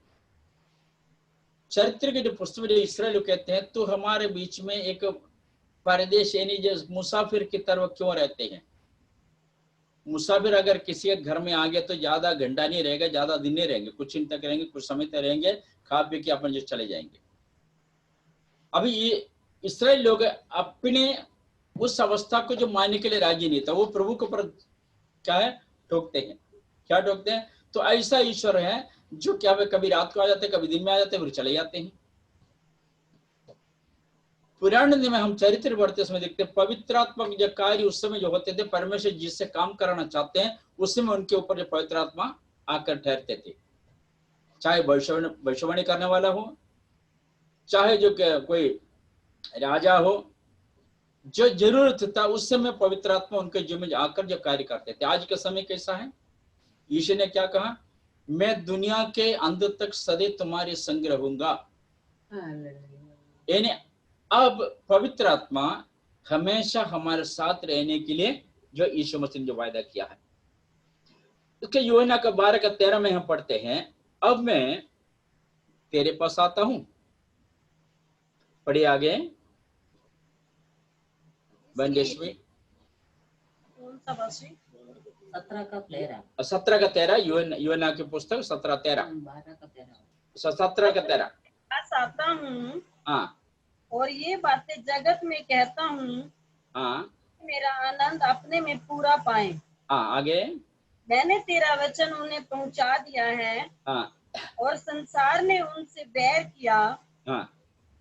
चरित्र के जो पुस्तक में इस्राएल लोग कहते हैं, तो हमारे बीच में एक परदेश यानी जो मुसाफिर की तरह क्यों रहते हैं। मुसाफिर अगर किसी के घर में आ गया तो ज्यादा घंटा नहीं रहेगा, ज्यादा दिन नहीं रहेंगे, कुछ दिन तक रहेंगे, कुछ समय तक रहेंगे, खा पी के अपन जो चले जाएंगे। अभी ये इस्राएल लोग अपने उस अवस्था को जो मानने के लिए राजी नहीं था, वो प्रभु के ऊपर क्या है, ठोकते हैं। क्या ठोकते हैं? तो ऐसा ईश्वर है जो क्या वे कभी रात को आ जाते हैं, कभी दिन में आ जाते हैं, फिर चले जाते हैं। पुराने दिन में हम चरित्र पढ़ते समय देखते हैं, पवित्रात्मक जो कार्य उस समय जो होते थे, परमेश्वर जिससे काम कराना चाहते हैं उस समय उनके ऊपर जो पवित्र आत्मा आकर ठहरते थे। चाहे भविष्यवाणी करने वाला हो, चाहे जो कोई राजा हो, जो जरूरत था उस समय पवित्र आत्मा उनके जीवन में आकर जो कार्य करते थे। आज का समय कैसा है? यीशु ने क्या कहा? मैं दुनिया के अंत तक सदैव तुम्हारे संग रहूंगा। यानी अब पवित्र आत्मा हमेशा हमारे साथ रहने के लिए जो यीशु मसीह ने जो वायदा किया है। उसके यूहन्ना का 12:13 में हम पढ़ते हैं, अब मैं तेरे पास आता हूं। पढ़िए आगे बंदेश्वी, कौन सा वर्ष? 17:13 यूहन्ना की पुस्तक 17:13 17:13 पास आता हूँ हाँ और ये बातें जगत में कहता हूँ, हाँ मेरा आनंद अपने में पूरा पाए। हाँ आगे, मैंने तेरा वचन उन्हें पहुंचा दिया है हाँ और संसार ने उनसे बैर किया, हाँ।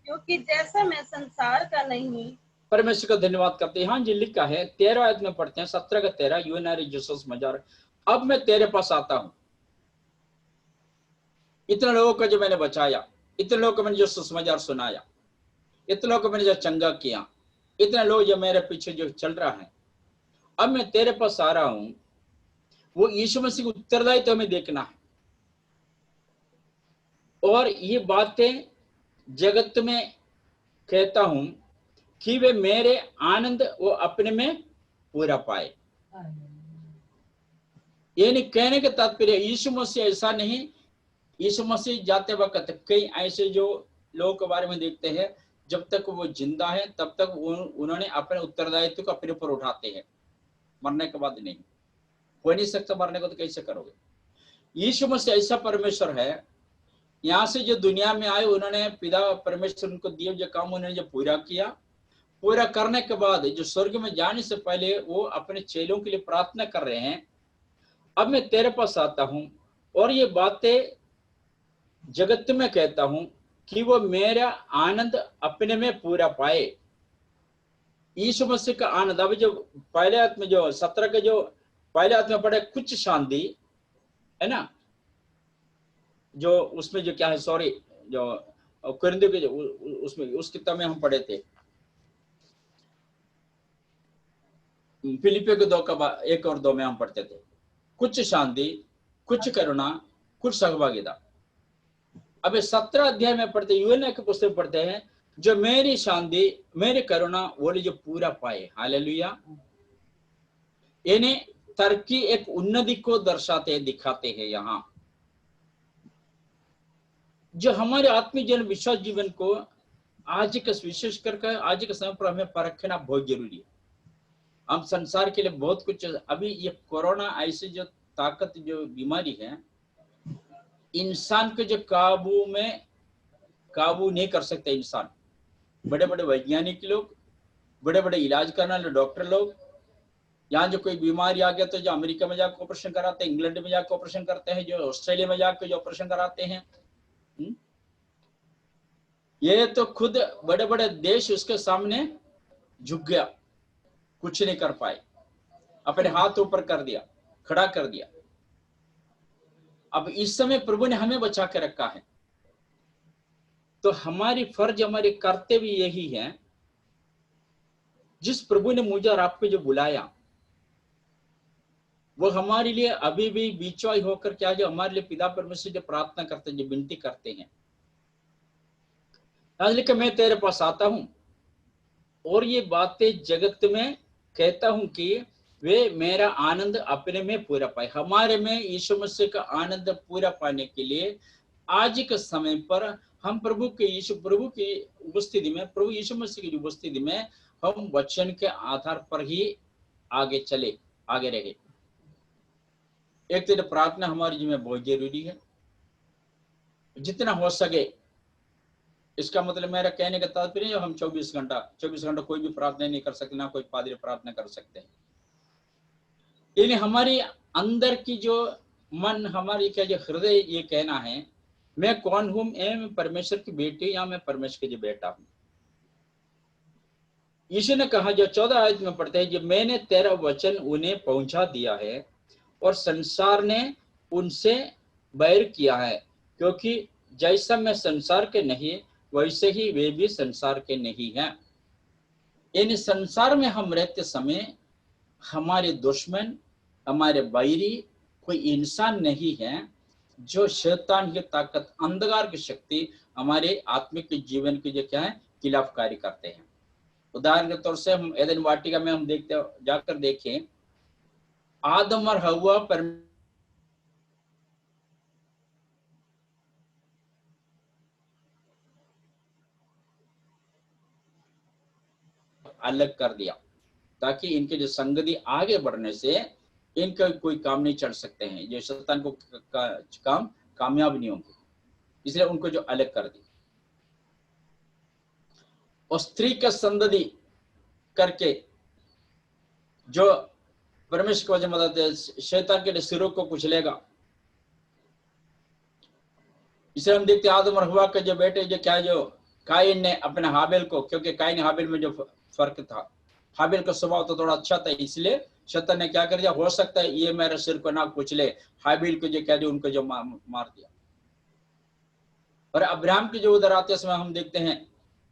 क्योंकि जैसा मैं संसार का नहीं। परमेश्वर का धन्यवाद करते हैं। हाँ जी, लिखा है 13 आयत में पढ़ते हैं, 17:13 यूहन्ना जो समाचार, अब मैं तेरे पास आता हूँ। इतने लोगों को जो मैंने बचाया, इतने लोगों को मैंने जो सुसमाचार सुनाया, इतने लोगों को मैंने जो चंगा किया, इतने लोग जो मेरे पीछे जो चल रहा है, अब मैं तेरे पास आ रहा हूं। वो यीशु मसीह को उत्तरदायित्व तो हमें देखना है, और ये बातें जगत में कहता हूं कि वे मेरे आनंद वो अपने में पूरा पाए। यानी कहने का तात्पर्य यीशु मसीह ऐसा नहीं, यीशु मसीह जाते वक्त कई ऐसे जो लोगों के बारे में देखते हैं, जब तक वो जिंदा है तब तक उन्होंने अपने उत्तरदायित्व को अपने ऊपर उठाते हैं, मरने के बाद नहीं। हो नहीं सकता, मरने को तो कैसे करोगे। यीशु मसीह ऐसा परमेश्वर है, यहाँ से जो दुनिया में आए उन्होंने पिता परमेश्वर उनको दिए जो काम उन्होंने जो पूरा किया, पूरा करने के बाद जो स्वर्ग में जाने से पहले वो अपने चेलों के लिए प्रार्थना कर रहे हैं, अब मैं तेरे पास आता हूं और ये बातें जगत में कहता हूं कि वो मेरा आनंद अपने में पूरा पाए। यीशु मसीह का आनंद, अभी जो पहले हाथ में जो 17 के जो पहले हाथ में पढ़े कुछ शांति है ना, जो उसमें जो क्या है, सॉरी जो कुरिन्थियों के जो उसमें उस किताब में हम पढ़े थे, फिलिपियों के 2 का 1 और 2 में हम पढ़ते थे, कुछ शांति, कुछ करुणा, कुछ सहभागिता। अब 17 अध्याय में पढ़ते, यूहन्ना की पुस्तक पढ़ते हैं, जो मेरी शांति मेरी करुणा वो जो पूरा पाए। हालेलुया। यानी तरक्की एक उन्नति को दर्शाते दिखाते हैं। यहाँ जो हमारे आत्मिक जीवन विश्वास जीवन को आज के विशेष करके आज के समय पर हमें परखना बहुत जरूरी है। हम संसार के लिए बहुत कुछ, अभी ये कोरोना ऐसी जो ताकत जो बीमारी है, इंसान के जो काबू नहीं कर सकते इंसान। बड़े बड़े वैज्ञानिक लोग, बड़े बड़े इलाज करने वाले डॉक्टर लोग, यहाँ जो कोई बीमारी आ गया तो जो अमेरिका में जाकर ऑपरेशन कराते हैं, इंग्लैंड में जाकर ऑपरेशन करते हैं, जो ऑस्ट्रेलिया में जाकर जो ऑपरेशन कराते हैं, ये तो खुद बड़े बड़े देश उसके सामने झुक गया, कुछ नहीं कर पाए, अपने हाथ ऊपर कर दिया, खड़ा कर दिया। अब इस समय प्रभु ने हमें बचा के रखा है, तो हमारी फर्ज, हमारे कर्तव्य यही है, जिस प्रभु ने मुझे और आपको जो बुलाया, वो हमारे लिए अभी भी बीचवाई होकर क्या जो हमारे लिए पिता परमेश्वर जो प्रार्थना करते हैं, जो विनती करते हैं, इसलिए मैं तेरे पास आता हूं और ये बातें जगत में कहता हूं कि वे मेरा आनंद अपने में पूरा पाए। हमारे में यीशु मसीह का आनंद पूरा पाने के लिए आज के समय पर हम प्रभु की उपस्थिति में, प्रभु यीशु मसीह की उपस्थिति में हम वचन के आधार पर ही आगे चले, आगे रहे। एक तो प्रार्थना हमारे जीवन में बहुत जरूरी है, जितना हो सके। इसका मतलब मेरा कहने का तात्पर्य हम 24 घंटा कोई भी प्रार्थना नहीं कर सकते, ना कोई पादरी प्रार्थना कर सकते हैं। यानी हमारी अंदर की जो मन, हमारी क्या जो हृदय ये कहना है, मैं कौन हूं, मैं परमेश्वर की बेटी या मैं परमेश्वर की बेटा हूं। यीशु ने कहा, जो 14 आयत में पढ़ते हैं, जब मैंने तेरा वचन उन्हें पहुंचा दिया है और संसार ने उनसे बैर किया है, क्योंकि जैसा मैं संसार के नहीं वैसे ही वे भी संसार के नहीं हैं। इन संसार में हम रहते समय हमारे दुश्मन, हमारे बैरी कोई इंसान नहीं है, जो शैतान की ताकत, अंधकार की शक्ति हमारे आत्मिक जीवन की जो क्या है खिलाफकारी करते हैं। उदाहरण के तौर से हम एदन वाटिका में हम देखते, जाकर देखें, आदम और हव्वा पर अलग कर दिया, ताकि इनके जो संगति आगे बढ़ने से इनका कोई काम नहीं चल सकते हैं, जो शैतान को काम कामयाब नहीं होंगे, इसलिए उनको जो अलग कर दिया। और स्त्री का संगति करके जो परमेश्वर को वजह मदद शैतान के सिरों को कुचलेगा। इसे हम देखते आदम और हव्वा के जो बेटे जो क्या, जो काइन ने अपने हाबिल को, क्योंकि काइन हाबिल में जो फर्क था, हाबिल का स्वभाव तो थोड़ा अच्छा था, इसलिए शैतान ने क्या कर दिया, हो सकता है ये मेरे सिर को ना कुचले, हाबिल को जो क्या जो उनको जो मार दिया। और अब्राहम की जो उधर आते समय हम देखते हैं,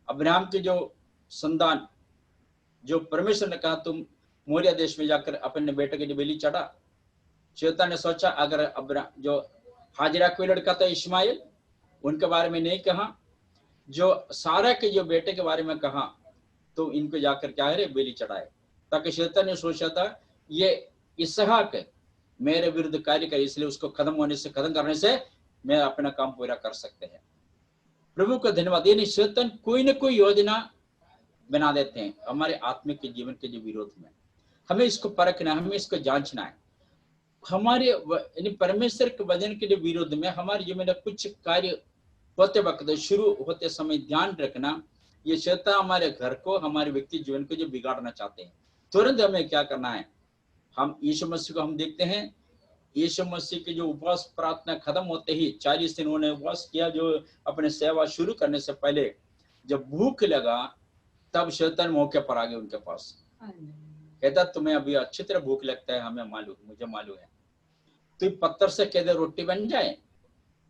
अब्राहम की जो संतान, जो परमेश्वर ने कहा तुम मोरिया देश में जाकर अपने बेटे के लिए बलि चढ़ा। शैतान ने सोचा अगर जो हाजिरा कोई लड़का था इस्माइल, उनके बारे में नहीं कहा, जो सारा के जो बेटे के बारे में कहा, तो इनको जाकर क्या है बलि चढ़ाए, ताकि शैतान ने सोचा था ये इसहाक मेरे विरुद्ध कार्य करे, इसलिए उसको खत्म करने से मैं अपना काम पूरा कर सकते हैं। प्रभु का धन्यवाद। ये नहीं, शैतान कोई ना कोई योजना बना देते हैं हमारे आत्मिक के जीवन के जो विरोध में। हमें इसको परखना है, हमें इसको जांचना है। हमारे यानी परमेश्वर के वचन के विरोध में हमारे जीवन में कुछ कार्य होते वक्त, शुरू होते समय ध्यान रखना, ये शैतान हमारे घर को, हमारे व्यक्ति जीवन को जो बिगाड़ना चाहते हैं। तुरंत हमें क्या करना है, हम यीशु मसीह को हम देखते हैं, यीशु मसीह के जो उपवास प्रार्थना खत्म होते ही 40 दिन उन्होंने उपवास किया, जो अपने सेवा शुरू करने से पहले जब भूख लगा तब शैतान मौके पर आ गए उनके पास, कहता तुम्हें अभी अच्छी तरह भूख लगता है, हमें मालूम, मुझे मालूम है, तो पत्थर से कहते रोटी बन जाए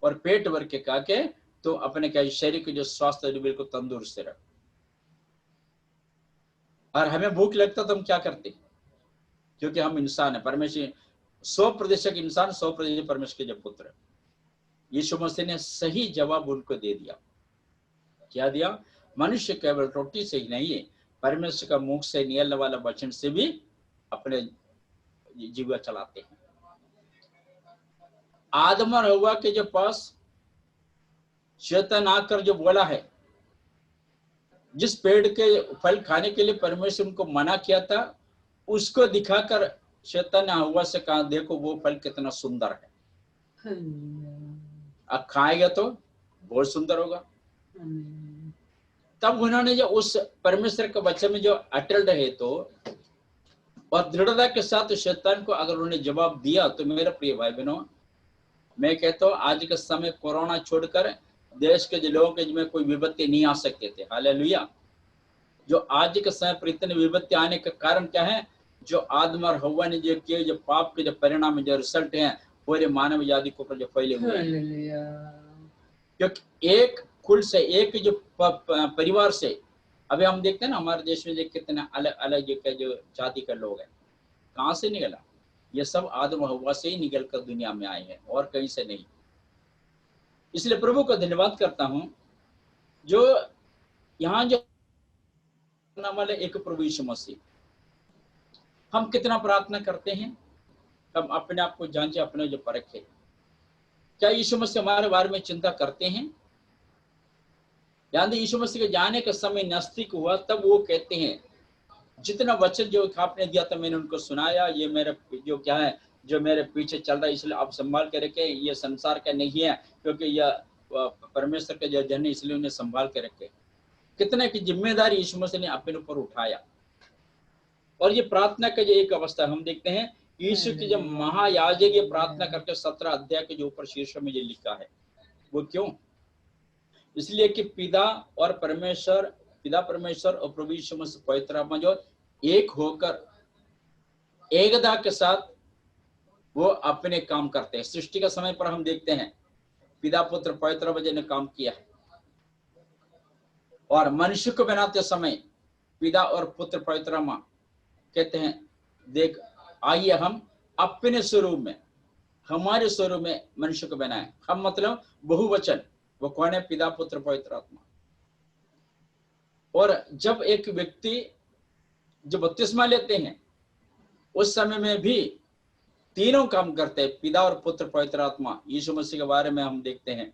और पेट भर के खा के तो अपने क्या शरीर के जो स्वास्थ्य बिल्कुल तंदुरुस्त रहे। और हमें भूख लगता तो हम क्या करते, क्योंकि हम इंसान है, परमेश्वर 100% इंसान, 100% परमेश्वर के पुत्र। यीशु मसीह ने सही जवाब उनको दे दिया। क्या दिया? मनुष्य केवल रोटी से ही नहीं है, परमेश्वर का मुख से निकलने वाला वचन से भी अपने जीवन चलाते हैं। आदम और हव्वा के जो पास शैतान आकर जो बोला है, जिस पेड़ के फल खाने के लिए परमेश्वर उनको मना किया था, उसको दिखाकर शैतान ने हव्वा से कहा देखो वो फल कितना सुंदर है, अब खाएगा तो बहुत सुंदर होगा। तब उन्होंने जो उस परमेश्वर के वचन में जो अटल रहे तो और दृढ़ता के साथ शैतान को अगर उन्होंने जवाब दिया, तो मेरे प्रिय भाई बहनों, मैं कहता हूँ आज के समय कोरोना छोड़कर देश के जो लोगों के जिसमें कोई विपत्ति नहीं आ सकते थे। हालेलुया। जो आज के समय पर इतने विपत्ति आने का कारण क्या है? जो आदम और हव्वा ने जो किए, जो पाप के जो परिणाम, जो रिजल्ट हैं पूरे मानव जाति के ऊपर जो फैले हुए हैं। क्योंकि एक कुल से, एक जो परिवार से, अभी हम देखते हैं ना हमारे देश में कितने अलग अलग जो जाति के लोग हैं, कहाँ से निकला? ये सब आदम हव्वा से ही निकल कर दुनिया में आए हैं और कहीं से नहीं। इसलिए प्रभु का धन्यवाद करता हूं जो यहाँ जो नाम वाले एक प्रभु यीशु मसीह। हम कितना प्रार्थना करते हैं, हम अपने आप को जांचे, अपने जो परखे। क्या यीशु मसीह हमारे बारे में चिंता करते हैं? यानी यीशु मसीह के जाने का समय नजदीक हुआ, तब वो कहते हैं जितना वचन जो आपने दिया था मैंने उनको सुनाया, ये मेरे जो क्या है जो मेरे पीछे चल रहा है, इसलिए आप संभाल के रखे। ये संसार का नहीं है, क्योंकि यह परमेश्वर के जो जन है, इसलिए उन्हें संभाल के रखे। कितने की जिम्मेदारी यीशु मसीह ने अपने ऊपर उठाया। और ये प्रार्थना का जो एक अवस्था हम देखते हैं, यीशु की जब महायाजक ये प्रार्थना करके 17 अध्याय के जो ऊपर शीर्ष में ये लिखा है, वो क्यों? इसलिए कि पिता परमेश्वर और प्रभु यीशु मसीह पवित्र आत्मा जो एक होकर एकता के साथ वो अपने काम करते हैं। सृष्टि का समय पर हम देखते हैं पिता पुत्र पवित्र आत्मा ने काम किया है, और मनुष्य को बनाते समय पिता और पुत्र पवित्र आत्मा कहते हैं देख आइए हम अपने स्वरूप में, हमारे स्वरूप में मनुष्य को बनाए। हम मतलब बहुवचन, वो कौन है? पिता पुत्र पवित्र आत्मा। और जब एक व्यक्ति जो बपतिस्मा लेते हैं उस समय में भी तीनों काम करते हैं, पिता और पुत्र पवित्र आत्मा। यीशु मसीह के बारे में हम देखते हैं,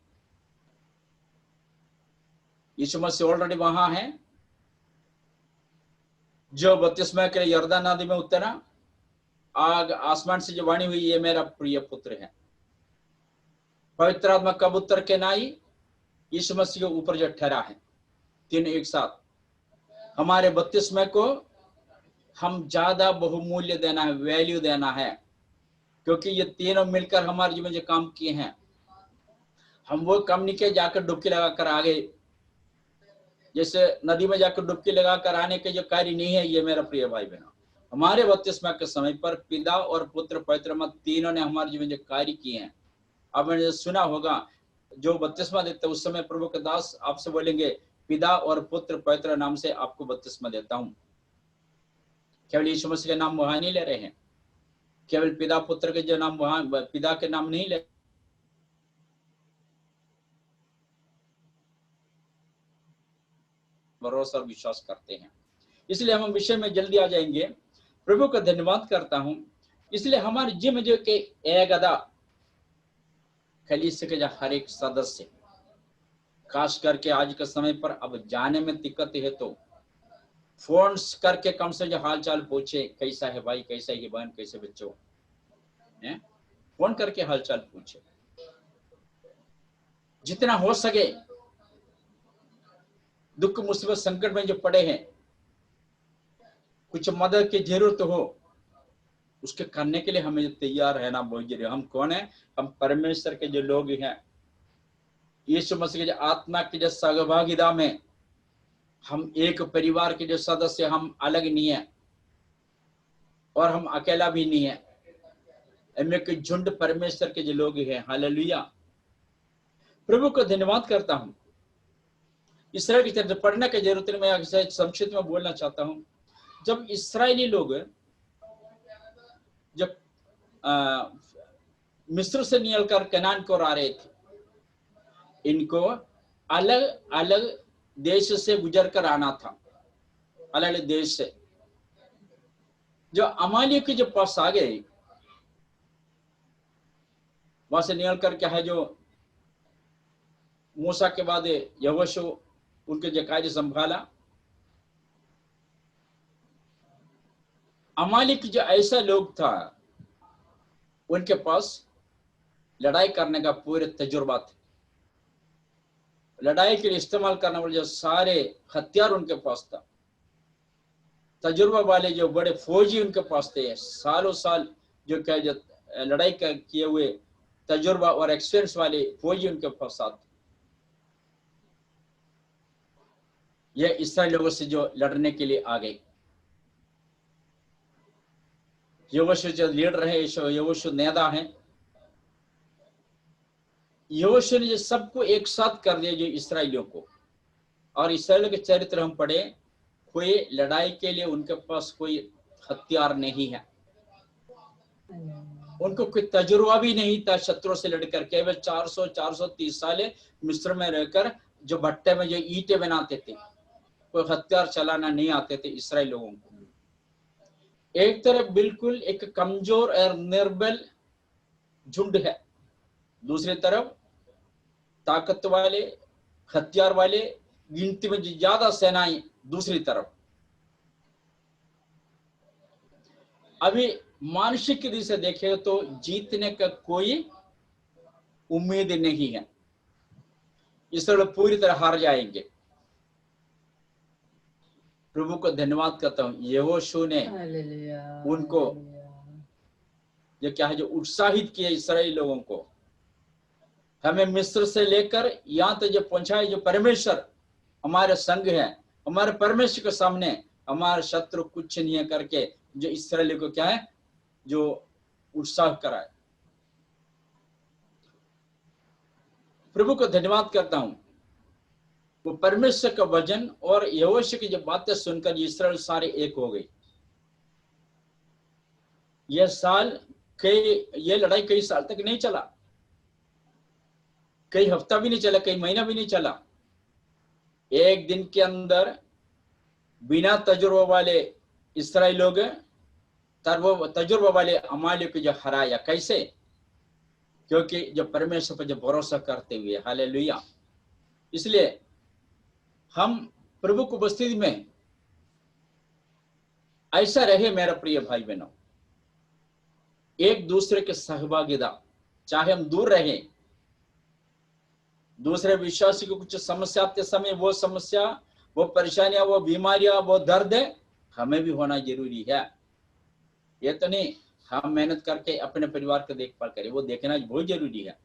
यीशु मसीह ऑलरेडी वहां है, जो बपतिस्मा के लिए यर्दन नदी में उतरा, आग आसमान से जो वाणी हुई, ये मेरा प्रिय पुत्र है। पवित्र आत्मा कब उतर के ना आई? यीशु मसीह के ऊपर जो ठहरा है, तीनों एक साथ। हमारे बपतिस्मा को हम ज्यादा बहुमूल्य देना है, वैल्यू देना है, क्योंकि ये तीनों मिलकर हमारे जीवन में जो काम किए हैं, हम वो काम नहीं किए जाकर डुबकी लगाकर आ गए। जैसे नदी में जाकर डुबकी लगाकर आने के जो कार्य नहीं है, ये मेरा प्रिय भाई बहनों, हमारे बपतिस्मा के समय पर पिता और पुत्र पवित्र आत्मा तीनों ने हमारे जीवन में जो कार्य किए हैं। अब मैंने सुना होगा जो बपतिस्मा देते उस समय प्रभु के दास आपसे बोलेंगे पिता और पुत्र पवित्र नाम से आपको बपतिस्मा देता हूं। केवल यीशु मसीह के नाम वहां नहीं ले रहे हैं, केवल पिता पुत्र के जो नाम वहां, पिता के नाम नहीं ले, भरोसा और विश्वास करते हैं। इसलिए हम विषय में जल्दी आ जाएंगे। प्रभु का धन्यवाद करता हूं। इसलिए हमारे जिम जो के एकदा कलीसिया के हर एक सदस्य, खास करके आज के समय पर अब जाने में दिक्कत है, तो फोन करके कम से जो हाल चाल पूछे, कैसा है भाई, कैसा है बहन, कैसे बच्चों, फोन करके हाल चाल पूछे। जितना हो सके दुख मुसीबत संकट में जो पड़े हैं, कुछ मदद की जरूरत हो, उसके करने के लिए हमें तैयार रहना बहुत जरूरी है। हम कौन है? हम परमेश्वर के जो लोग हैं, यीशु मसीह के जो आत्मा की जो सहभागिता में हम एक परिवार के जो सदस्य, हम अलग नहीं है और हम अकेला भी नहीं है, हमें के झुंड परमेश्वर के जो लोग हैं। हालेलुया। प्रभु को धन्यवाद करता हूं। इसराइल की तरफ पढ़ने की जरूरत है। मैं संक्षिप्त में बोलना चाहता हूं। जब इस्राएली लोग जब मिस्र से निकलकर कनान को आ रहे थे, इनको अलग अलग देश से गुजर कर आना था, अलग अलग देश से। जो अमालियों के जो पास आ गए, वहां से निकल कर क्या है, जो मूसा के बाद यहोशू उनके जो कार्य संभाला। अमालिक जो ऐसा लोग था, उनके पास लड़ाई करने का पूरे तजुर्बा था। लड़ाई के लिए इस्तेमाल करने वाले जो सारे हथियार उनके पास था। तजुर्बा वाले जो बड़े फौजी उनके पास थे, सालों साल जो क्या जो लड़ाई किए हुए तजुर्बा और एक्सपीरियंस वाले फौजी उनके पास आते। यह इसराइल लोगों से जो लड़ने के लिए आ गए। यहोशू जो लीडर है, यहोशू नेता है, यहोशू ने जो सबको एक साथ कर दिया, जो इसराइलियों को। और इसराइल के चरित्र हम पढ़े, कोई लड़ाई के लिए उनके पास कोई हथियार नहीं है, उनको कोई तजुर्बा भी नहीं था शत्रु से लड़कर। केवल 430 साल मिस्र में रहकर जो भट्टे में जो ईंटें बनाते थे, कोई हथियार चलाना नहीं आते थे इसराइल लोगों को। एक तरफ बिल्कुल एक कमजोर और निर्बल झुंड है, दूसरी तरफ ताकत वाले, हथियार वाले, गिनती में ज्यादा सेनाएं दूसरी तरफ। अभी मानसिक दृष्टि से देखें तो जीतने का कोई उम्मीद नहीं है, इसलिए पूरी तरह हार जाएंगे। प्रभु को धन्यवाद करता हूं, यहोशू ने उनको जो क्या है, जो उत्साहित किया इसराइली लोगों को, हमें मिस्र से लेकर यहाँ तक जो पहुंचाए। जो परमेश्वर हमारे संग है, हमारे परमेश्वर के सामने हमारे शत्रु कुछ नहीं है करके जो इसराइली को क्या है, जो उत्साह कराए। प्रभु को धन्यवाद करता हूं, वो परमेश्वर का वचन और यहोशू की जो बातें सुनकर इसराइल सारे एक हो गई। यह साल ये लड़ाई कई साल तक नहीं चला, कई हफ्ता भी नहीं चला, कई महीना भी नहीं चला। एक दिन के अंदर बिना तजुर्बा वाले इसराइल लोग तजुर्बा वाले अमालिक को जो हराया। कैसे? क्योंकि जो परमेश्वर पर जो भरोसा करते हुए। हालेलुया। इसलिए हम प्रभु की उपस्थिति में ऐसा रहे मेरा प्रिय भाई बहनों, एक दूसरे के सहभागिता, चाहे हम दूर रहे, दूसरे विश्वासी को कुछ समस्या आते समय वो समस्या, वो परेशानियां, वो बीमारियां, वो दर्द हमें भी होना जरूरी है। ये तो नहीं हम मेहनत करके अपने परिवार की देखभाल करें, वो देखना बहुत जरूरी है।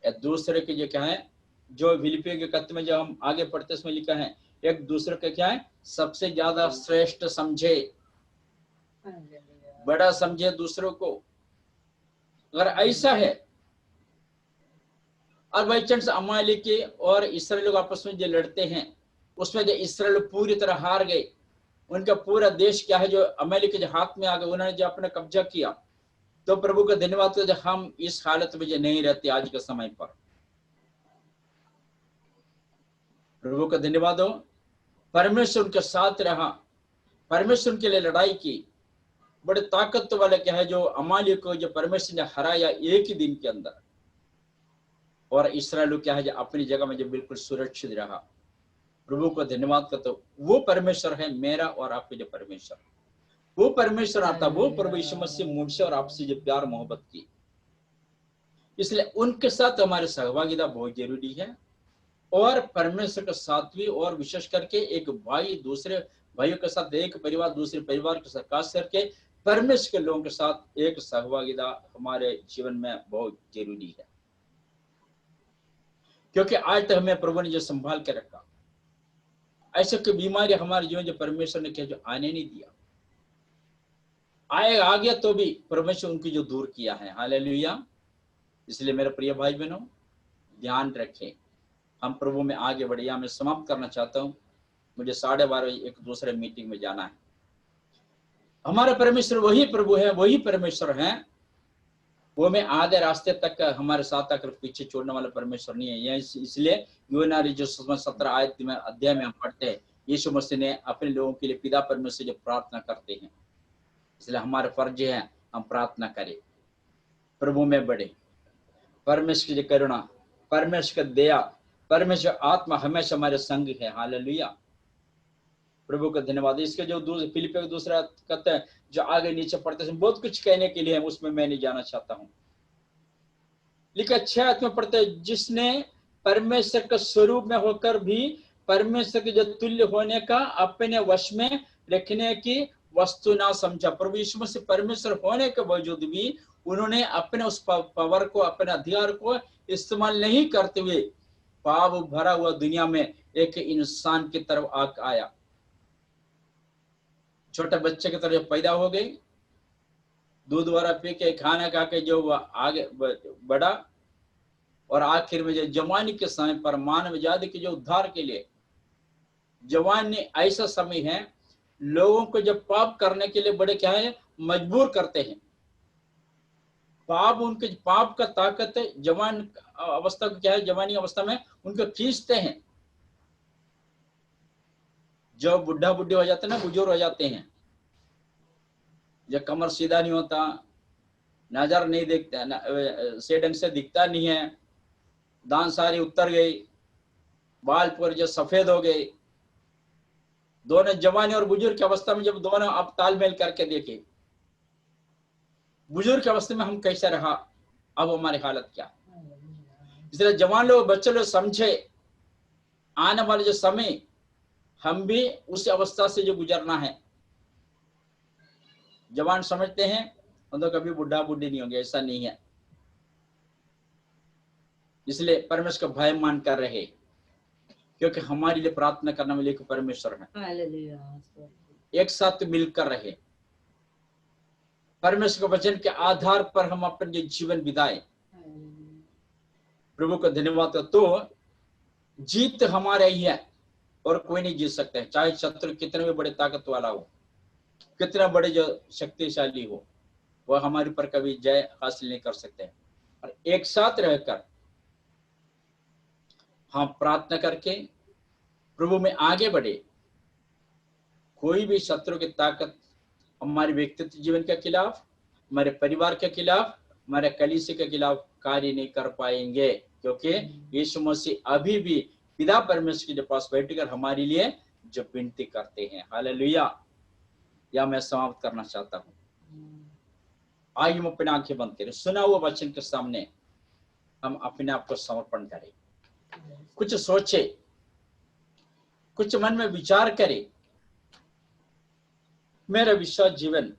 एक दूसरे के जो क्या है, जो फिलिपियों के पत्र में जो हम आगे पढ़ते इसमें लिखा है, एक दूसरे का क्या है, सबसे ज्यादा श्रेष्ठ समझे, बड़ा समझे दूसरों को। अगर ऐसा है, और बाई चांस अमालेकी और इसराइल लोग आपस में जो लड़ते हैं, उसमें जो इसराइल पूरी तरह हार गए, उनका पूरा देश क्या है जो अमालेकी के हाथ में आ गए, उन्होंने जो अपना कब्जा किया, तो प्रभु का धन्यवाद हो, हम इस हालत में जो नहीं रहते आज के समय पर। प्रभु का धन्यवाद हो, परमेश्वर उनके साथ रहा, परमेश्वर उनके लिए लड़ाई की। बड़े ताकत वाले क्या है, जो अमालेकी को जो परमेश्वर ने हराया एक ही दिन के अंदर, और इसराइल क्या है जो अपनी जगह में जो बिल्कुल सुरक्षित रहा। प्रभु को धन्यवाद करता हूं, वो परमेश्वर है मेरा और आपके जो परमेश्वर, वो परमेश्वर आता, वो प्रभु यीशु मसीह मुझसे और आपसे जो प्यार मोहब्बत की। इसलिए उनके साथ हमारे सहभागिता बहुत जरूरी है, और परमेश्वर के साथ भी, और विशेष करके एक भाई दूसरे भाइयों के साथ, एक परिवार दूसरे परिवार के साथ, खास करके परमेश्वर के लोगों के साथ एक सहभागिता हमारे जीवन में बहुत जरूरी है। क्योंकि आज तक हमें प्रभु ने जो संभाल के रखा, ऐसे कोई बीमारी हमारे जीवन जो परमेश्वर ने क्या जो आने नहीं दिया, आ गया तो भी परमेश्वर उनकी जो दूर किया है। हालेलुया। इसलिए मेरे प्रिय भाई बहनों, ध्यान रखें, हम प्रभु में आगे बढ़े। मैं समाप्त करना चाहता हूं, मुझे 12:30 एक दूसरे मीटिंग में जाना है। हमारा परमेश्वर वही प्रभु है, वही परमेश्वर है, वो में आधे रास्ते तक हमारे साथ आकर पीछे छोड़ने वाला परमेश्वर नहीं है। यह इसलिए यूहन्ना जो 17 अध्याय में हम पढ़ते हैं, यीशु मसीह ने अपने लोगों के लिए पिता परमेश्वर जो प्रार्थना करते हैं, इसलिए हमारा फर्ज है हम प्रार्थना करें, प्रभु में बढ़े। परमेश्वर की करुणा, परमेश्वर की दया, परमेश्वर आत्मा हमेशा हमारे संग है। हालेलुया। प्रभु का धन्यवाद। इसके जो फिलिपियों का दूसरा कहते हैं, जो आगे नीचे पढ़ते हैं, बहुत कुछ कहने के लिए है, उसमें मैं नहीं जाना चाहता हूं। लिखा 6 में पढ़ते हैं, जिसने परमेश्वर के स्वरूप में होकर भी परमेश्वर के जो तुल्य होने का अपने वश में रखने की वस्तु ना समझा। प्रभु यीशु मसीह परमेश्वर होने के बावजूद भी उन्होंने अपने उस पावर को, अपने अधिकार को इस्तेमाल नहीं करते हुए पाप भरा हुआ दुनिया में एक इंसान की तरफ आग आया, छोटे बच्चे की तरह पैदा हो गई, दूध वाला पी के खाना खा के जो आगे बढ़ा, और आखिर में जो जवानी के समय पर मानव जाति के जो उद्धार के लिए जवानी ऐसा समय है, लोगों को जब पाप करने के लिए बड़े क्या है मजबूर करते हैं। पाप उनके पाप का ताकत है, जवान अवस्था को क्या है, जवानी अवस्था में उनको खींचते हैं। जो बुढ़ा बुढ़ी हो जाते हैं ना, बुजुर्ग हो जाते हैं, जब कमर सीधा नहीं होता, नजर नहीं दिखता, से ढंग से दिखता नहीं है, दांत सारी उतर गई, बाल पूरे जो सफेद हो गए, दोनों जवानी और बुजुर्ग की अवस्था में जब दोनों आप तालमेल करके देखे, बुजुर्ग की अवस्था में हम कैसे रहा, अब हमारी हालत क्या। इसलिए जवान लोग बच्चे लोग समझे आने वाले जो समय हम भी उस अवस्था से जो गुजरना है। जवान समझते हैं हम तो कभी बुढ़ा बुढ़ी नहीं होंगे, ऐसा नहीं है। इसलिए परमेश्वर का भय मान कर रहे, क्योंकि हमारे लिए प्रार्थना करने वाले को परमेश्वर है। एक साथ मिलकर रहे, परमेश्वर के वचन के आधार पर हम अपने जीवन बिताए। प्रभु का धन्यवाद। तो जीत हमारे ही है और कोई नहीं जीत सकते, चाहे शत्रु कितने भी बड़े ताकत वाला हो, कितना बड़े जो शक्तिशाली हो, वह हमारे पर कभी जय हासिल नहीं कर सकते। और एक साथ रहकर हम प्रार्थना करके प्रभु में आगे बढ़े, कोई भी शत्रु की ताकत हमारे व्यक्तित्व जीवन के खिलाफ, हमारे परिवार के खिलाफ, हमारे कलीसिया के खिलाफ कार्य नहीं कर पाएंगे, क्योंकि यीशु मसीह अभी भी पिता परमेश्वर के पास बैठकर हमारे लिए जो विनती करते हैं। हालेलुया। या मैं समाप्त करना चाहता हूँ। आइए हम अपनी आंखें बंद करें, सुना हुआ वचन के सामने हम अपने आप को समर्पण करें, कुछ सोचे, कुछ मन में विचार करें। मेरा विश्वास जीवन,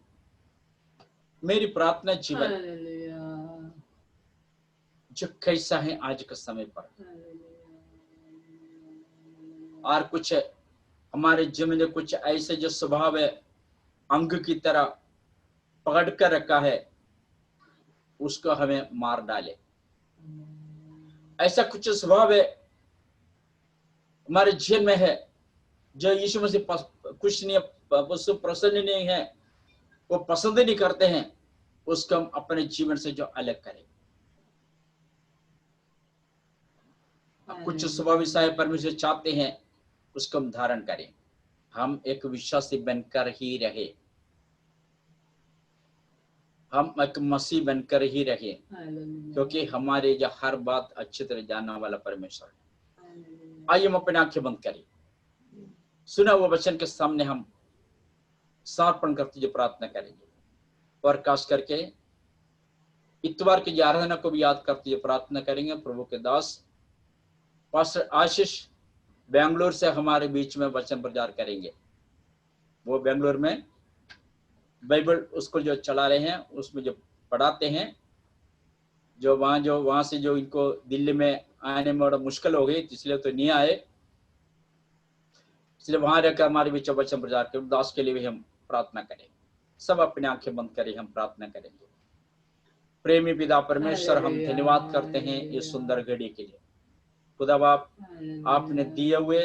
मेरी प्रार्थना जीवन जो कैसा है आज के समय पर, और कुछ हमारे जीवन में कुछ ऐसे जो स्वभाव है अंग की तरह पकड़ कर रखा है, उसको हमें मार डाले। ऐसा कुछ स्वभाव है हमारे जीवन में है जो यीशु मसीह कुछ नहीं, उससे प्रसन्न नहीं है, वो पसंद नहीं करते हैं, उसको हम अपने जीवन से जो अलग करें। कुछ स्वभाव ऐसा परमेश्वर चाहते हैं, उसको हम धारण करें। हम एक विश्वासी बनकर ही रहे, हम एक मसीह बनकर ही रहे, क्योंकि हमारे जो हर बात अच्छी तरह जानने वाला परमेश्वर है। आइए हम अपनी आंखें बंद करें, सुना हुआ वचन के सामने हम समर्पण करते जो प्रार्थना करेंगे, और खास करके इतवार की आराधना को भी याद करते हुए प्रार्थना करेंगे। प्रभु के दास पास्टर आशीष बेंगलोर से हमारे बीच में वचन प्रचार करेंगे। वो बेंगलोर में बाइबल स्कूल जो चला रहे हैं, उसमें जो पढ़ाते हैं, जो वहां से जो इनको दिल्ली में आने में बड़ा मुश्किल हो गई, इसलिए तो नहीं आए, इसलिए वहां रहकर हमारे बीच वचन प्रचार के दास के लिए भी हम प्रार्थना करें। सब अपने आंखें बंद करें, हम प्रार्थना करेंगे। प्रेमी पिता परमेश्वर, हम धन्यवाद करते हैं इस सुंदर घड़ी के लिए। खुदा बाप, आपने दिए हुए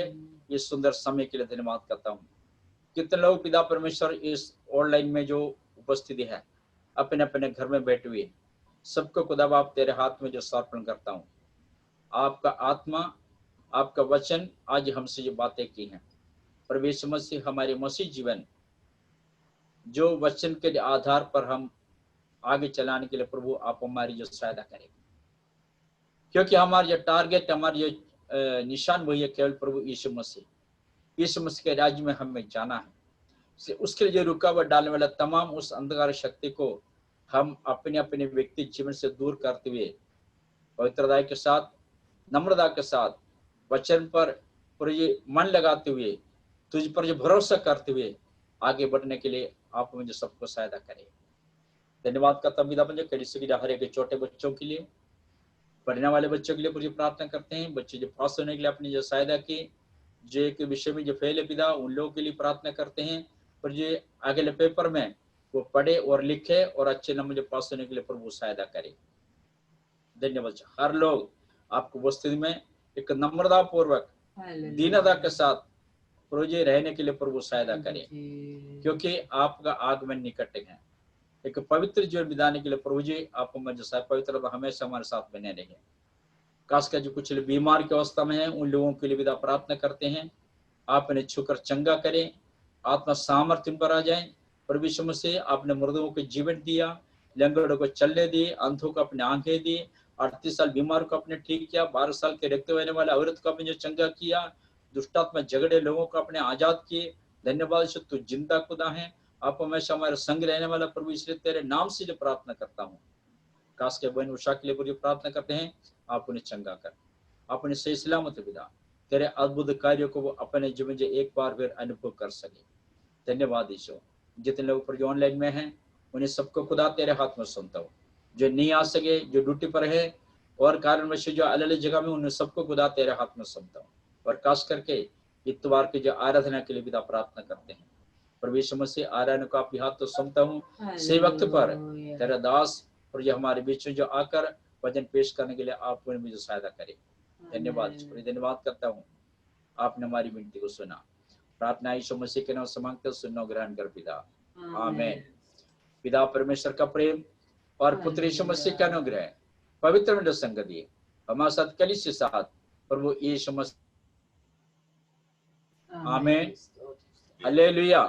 इस सुंदर समय के लिए धन्यवाद करता हूँ। कितने लोग पिता परमेश्वर इस ऑनलाइन में जो उपस्थिति है, अपने अपने घर में बैठे हुए, सबको खुदा बाप तेरे हाथ में जो समर्पण करता हूँ। आपका आत्मा, आपका वचन आज हमसे जो बातें की हैं, परमेश्वर मसीह हमारे मसीह जीवन जो वचन के आधार पर हम आगे चलाने के लिए प्रभु आप हमारी जो सहायता करें, क्योंकि हमारा जो टारगेट, हमारी जो निशान वही है केवल प्रभु यीशु मसीह। यीशु मसीह के राज्य में हमें जाना है। इसलिए उसके लिए जो रुकावट डालने वाला तमाम उस अंधकार शक्ति को हम अपने अपने व्यक्ति जीवन से दूर करते हुए पवित्रता के साथ, नम्रता के साथ, वचन पर पूरे मन लगाते हुए, तुझ पर जो भरोसा करते हुए आगे बढ़ने के लिए आप मुझे सबको सहायता करें। धन्यवाद करता हूं पिता, कलीसिया के हर एक छोटे बच्चों के लिए, पढ़ने वाले बच्चों के लिए प्रभु जी प्रार्थना करते हैं, बच्चे जो पास होने के लिए अपनी जो सहायता की, जो के विषय में जो फेल है पिता, उन लोगों के लिए प्रार्थना करते हैं। पर जो अगले पेपर में वो पढ़े और लिखे और अच्छे नंबर जो पास होने के लिए प्रभु सहायता करे। धन्यवाद। हर लोग आपको उपस्थिति में एक नम्रता पूर्वक दीनता के साथ प्रभु जी रहने के लिए प्रभु सहायता करे, क्योंकि आपका आगमन निकट है। एक पवित्र जीवन बिताने के लिए प्रभु जी आपको मैं जो पवित्र हमेशा हमारे साथ बने रहे। खासकर जो कुछ बीमार की अवस्था में है, उन लोगों के लिए विदा प्रार्थना करते हैं, आप इन्हें छूकर चंगा करें, आत्मा सामर्थ्य पर आ जाए। प्रभु यीशु मसीह आपने मृतकों को जीवन दिया, लंगड़ों को चलने दिए, अंधों को अपने आंखें दी, 38 साल बीमार को आपने ठीक किया, 12 साल के रखते रहने वाले औरत को आपने जो चंगा किया, दुष्टात्मा झगड़े लोगों को अपने आजाद किए। धन्यवाद यीशु, तू जिंदा खुदा है, आप हमेशा हमारे संग रहने वाला प्रभु, इसलिए तेरे नाम से जो प्रार्थना करता हूँ। काश के बहन उषा के लिए पूरी प्रार्थना करते हैं, आप उन्हें चंगा कर, आप उन्हें सही सलामत विदा, तेरे अद्भुत कार्यों को वो अपने जीवन में एक बार फिर अनुभव कर सके। धन्यवाद यीशु। जितने लोग पर जो ऑनलाइन में हैं, उन्हें सबको खुदा तेरे हाथ में सौंपता हूँ। जो नहीं आ सके, जो ड्यूटी पर है और कारणवश जो अलग अलग जगह में, उन्हें सबको खुदा तेरे हाथ में सौंपता हूँ। और खास करके इतवार के जो आराधना के लिए विदा प्रार्थना करते हैं, प्रभु यीशु मसीह आराधना को आपके हाथ तो सौंपता हूँ। सही वक्त पर तेरा दास और जो हमारे बीच में जो आकर वचन पेश करने के लिए आप मुझे सहायता करें। धन्यवाद, धन्यवाद करता हूँ, आपने हमारी विनती को सुना। प्रार्थना यीशु मसीह के नाम से मांगते, सुनो ग्रहण कर पिता, आमीन। पिता परमेश्वर का प्रेम और पुत्र यीशु मसीह का अनुग्रह, पवित्र में संगति हमारे साथ कलीसिया के साथ प्रभु यीशु मसीह, आमीन, हालेलुया।